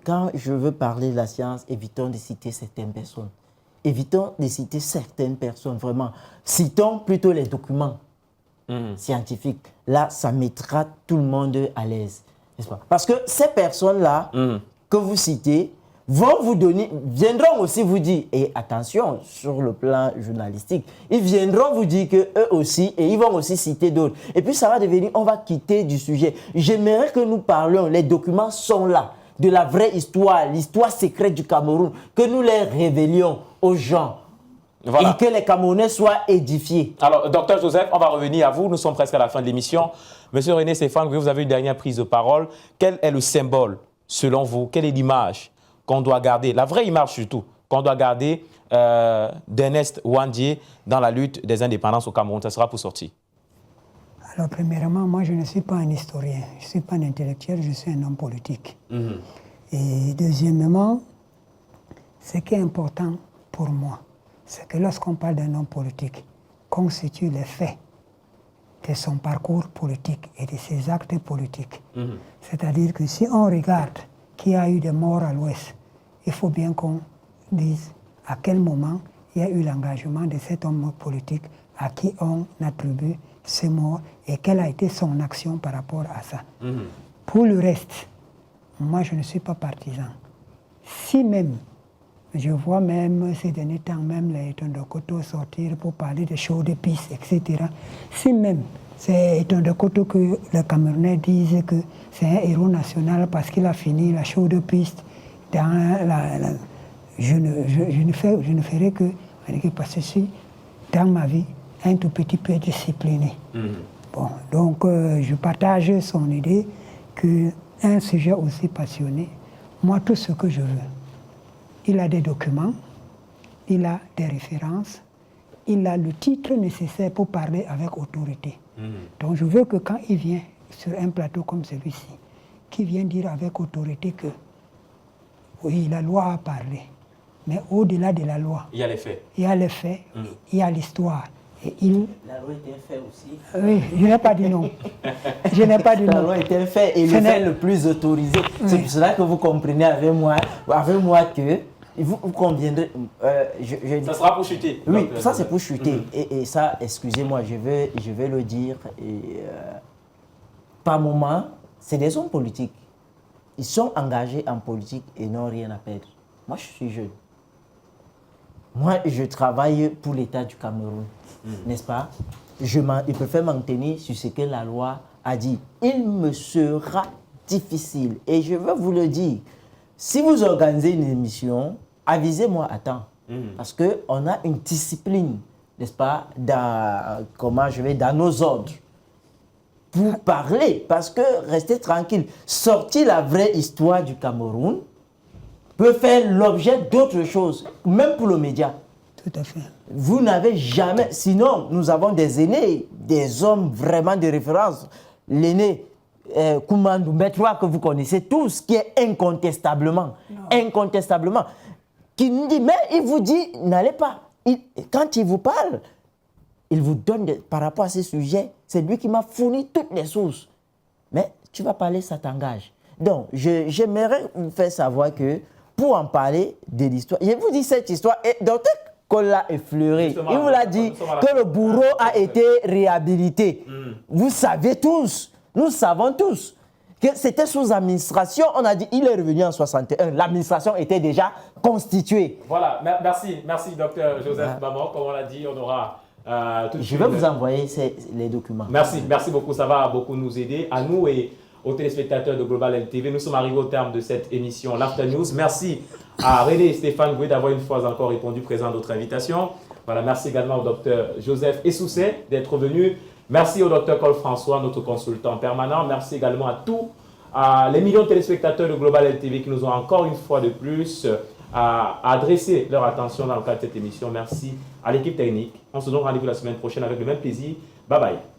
S4: quand je veux parler de la science, évitons de citer certaines personnes. Évitons de citer certaines personnes, vraiment. Citons plutôt les documents scientifiques. Là, ça mettra tout le monde à l'aise. Parce que ces personnes-là que vous citez, viendront aussi vous dire, et attention, sur le plan journalistique, ils viendront vous dire qu'eux aussi, et ils vont aussi citer d'autres. Et puis ça va devenir, on va quitter du sujet. J'aimerais que nous parlions, les documents sont là, de la vraie histoire, l'histoire secrète du Cameroun, que nous les révélions aux gens. Voilà. Et que les Camerounais soient édifiés.
S1: Alors, docteur Joseph, on va revenir à vous. Nous sommes presque à la fin de l'émission. Monsieur René Stéphane, vous avez une dernière prise de parole. Quel est le symbole, selon vous? Quelle est l'image qu'on doit garder, la vraie image surtout, qu'on doit garder d'Ernest Ouandié dans la lutte des indépendances au Cameroun? Ça sera pour sortir.
S3: Alors, premièrement, moi, je ne suis pas un historien. Je ne suis pas un intellectuel, je suis un homme politique. Et deuxièmement, ce qui est important pour moi, c'est que lorsqu'on parle d'un homme politique, constitue les faits de son parcours politique et de ses actes politiques. C'est-à-dire que si on regarde qu'il y a eu des morts à l'Ouest, il faut bien qu'on dise à quel moment il y a eu l'engagement de cet homme politique à qui on attribue ces morts et quelle a été son action par rapport à ça. Pour le reste, moi je ne suis pas partisan. Si même je vois même ces derniers temps, même les Tondokoto sortir pour parler de show de piste, etc. Si même c'est Tondokoto que les Camerounais disent que c'est un héros national parce qu'il a fini la show de piste, je ne ferai que parce que je suis, dans ma vie, un tout petit peu discipliné. Bon, donc je partage son idée qu'un sujet aussi passionné, moi tout ce que je veux, il a des documents, il a des références, il a le titre nécessaire pour parler avec autorité. Donc je veux que quand il vient sur un plateau comme celui-ci, qu'il vienne dire avec autorité que oui, la loi a parlé, mais au-delà de la loi,
S1: il y a les faits.
S3: Il y a les faits, il y a l'histoire.
S4: La loi est un fait aussi.
S3: Oui, je n'ai pas dit non. Je n'ai pas dit non.
S4: La loi est un fait et le fait le plus autorisé. C'est pour cela que vous comprenez avec moi que vous conviendrez.
S1: Ça sera pour chuter.
S4: Oui, ça c'est pour chuter. Et ça, excusez-moi, je vais le dire. Par moment, c'est des hommes politiques. Ils sont engagés en politique et n'ont rien à perdre. Moi, je suis jeune. Moi, je travaille pour l'État du Cameroun, n'est-ce pas? Je préfère m'en tenir sur ce que la loi a dit. Il me sera difficile, et je veux vous le dire, si vous organisez une émission, avisez-moi à temps, parce qu'on a une discipline, n'est-ce pas, dans nos ordres, pour parler, parce que restez tranquille, sortir la vraie histoire du Cameroun, peut faire l'objet d'autres choses, même pour le média.
S3: Tout à fait.
S4: Vous n'avez jamais... Sinon, nous avons des aînés, des hommes vraiment de référence. L'aîné Koumandou Metroa, que vous connaissez tous, qui est incontestablement, qui nous dit, mais il vous dit, n'allez pas. Quand il vous parle, il vous donne, par rapport à ces sujets, c'est lui qui m'a fourni toutes les sources. Mais tu vas parler, ça t'engage. Donc, j'aimerais vous faire savoir que, pour en parler de l'histoire, je vous dis cette histoire, et Dr. Kola effleuré, il vous l'a dit que le bourreau a été réhabilité. Vous savez tous, nous savons tous, que c'était sous administration, on a dit il est revenu en 61, l'administration était déjà constituée.
S1: Voilà, merci Dr. Joseph Bamor, comme on l'a dit, on aura...
S4: je vais vous envoyer les documents.
S1: Merci beaucoup, ça va beaucoup nous aider, à nous et aux téléspectateurs de Global LTV. Nous sommes arrivés au terme de cette émission l'After News. Merci à René et Stéphane Goué d'avoir une fois encore répondu présent à notre invitation. Voilà, merci également au docteur Joseph Essoussé d'être venu. Merci au docteur Col François, notre consultant permanent. Merci également à tous les millions de téléspectateurs de Global LTV qui nous ont encore une fois de plus adressé leur attention dans le cadre de cette émission. Merci à l'équipe technique. On se donne rendez-vous la semaine prochaine avec le même plaisir. Bye bye.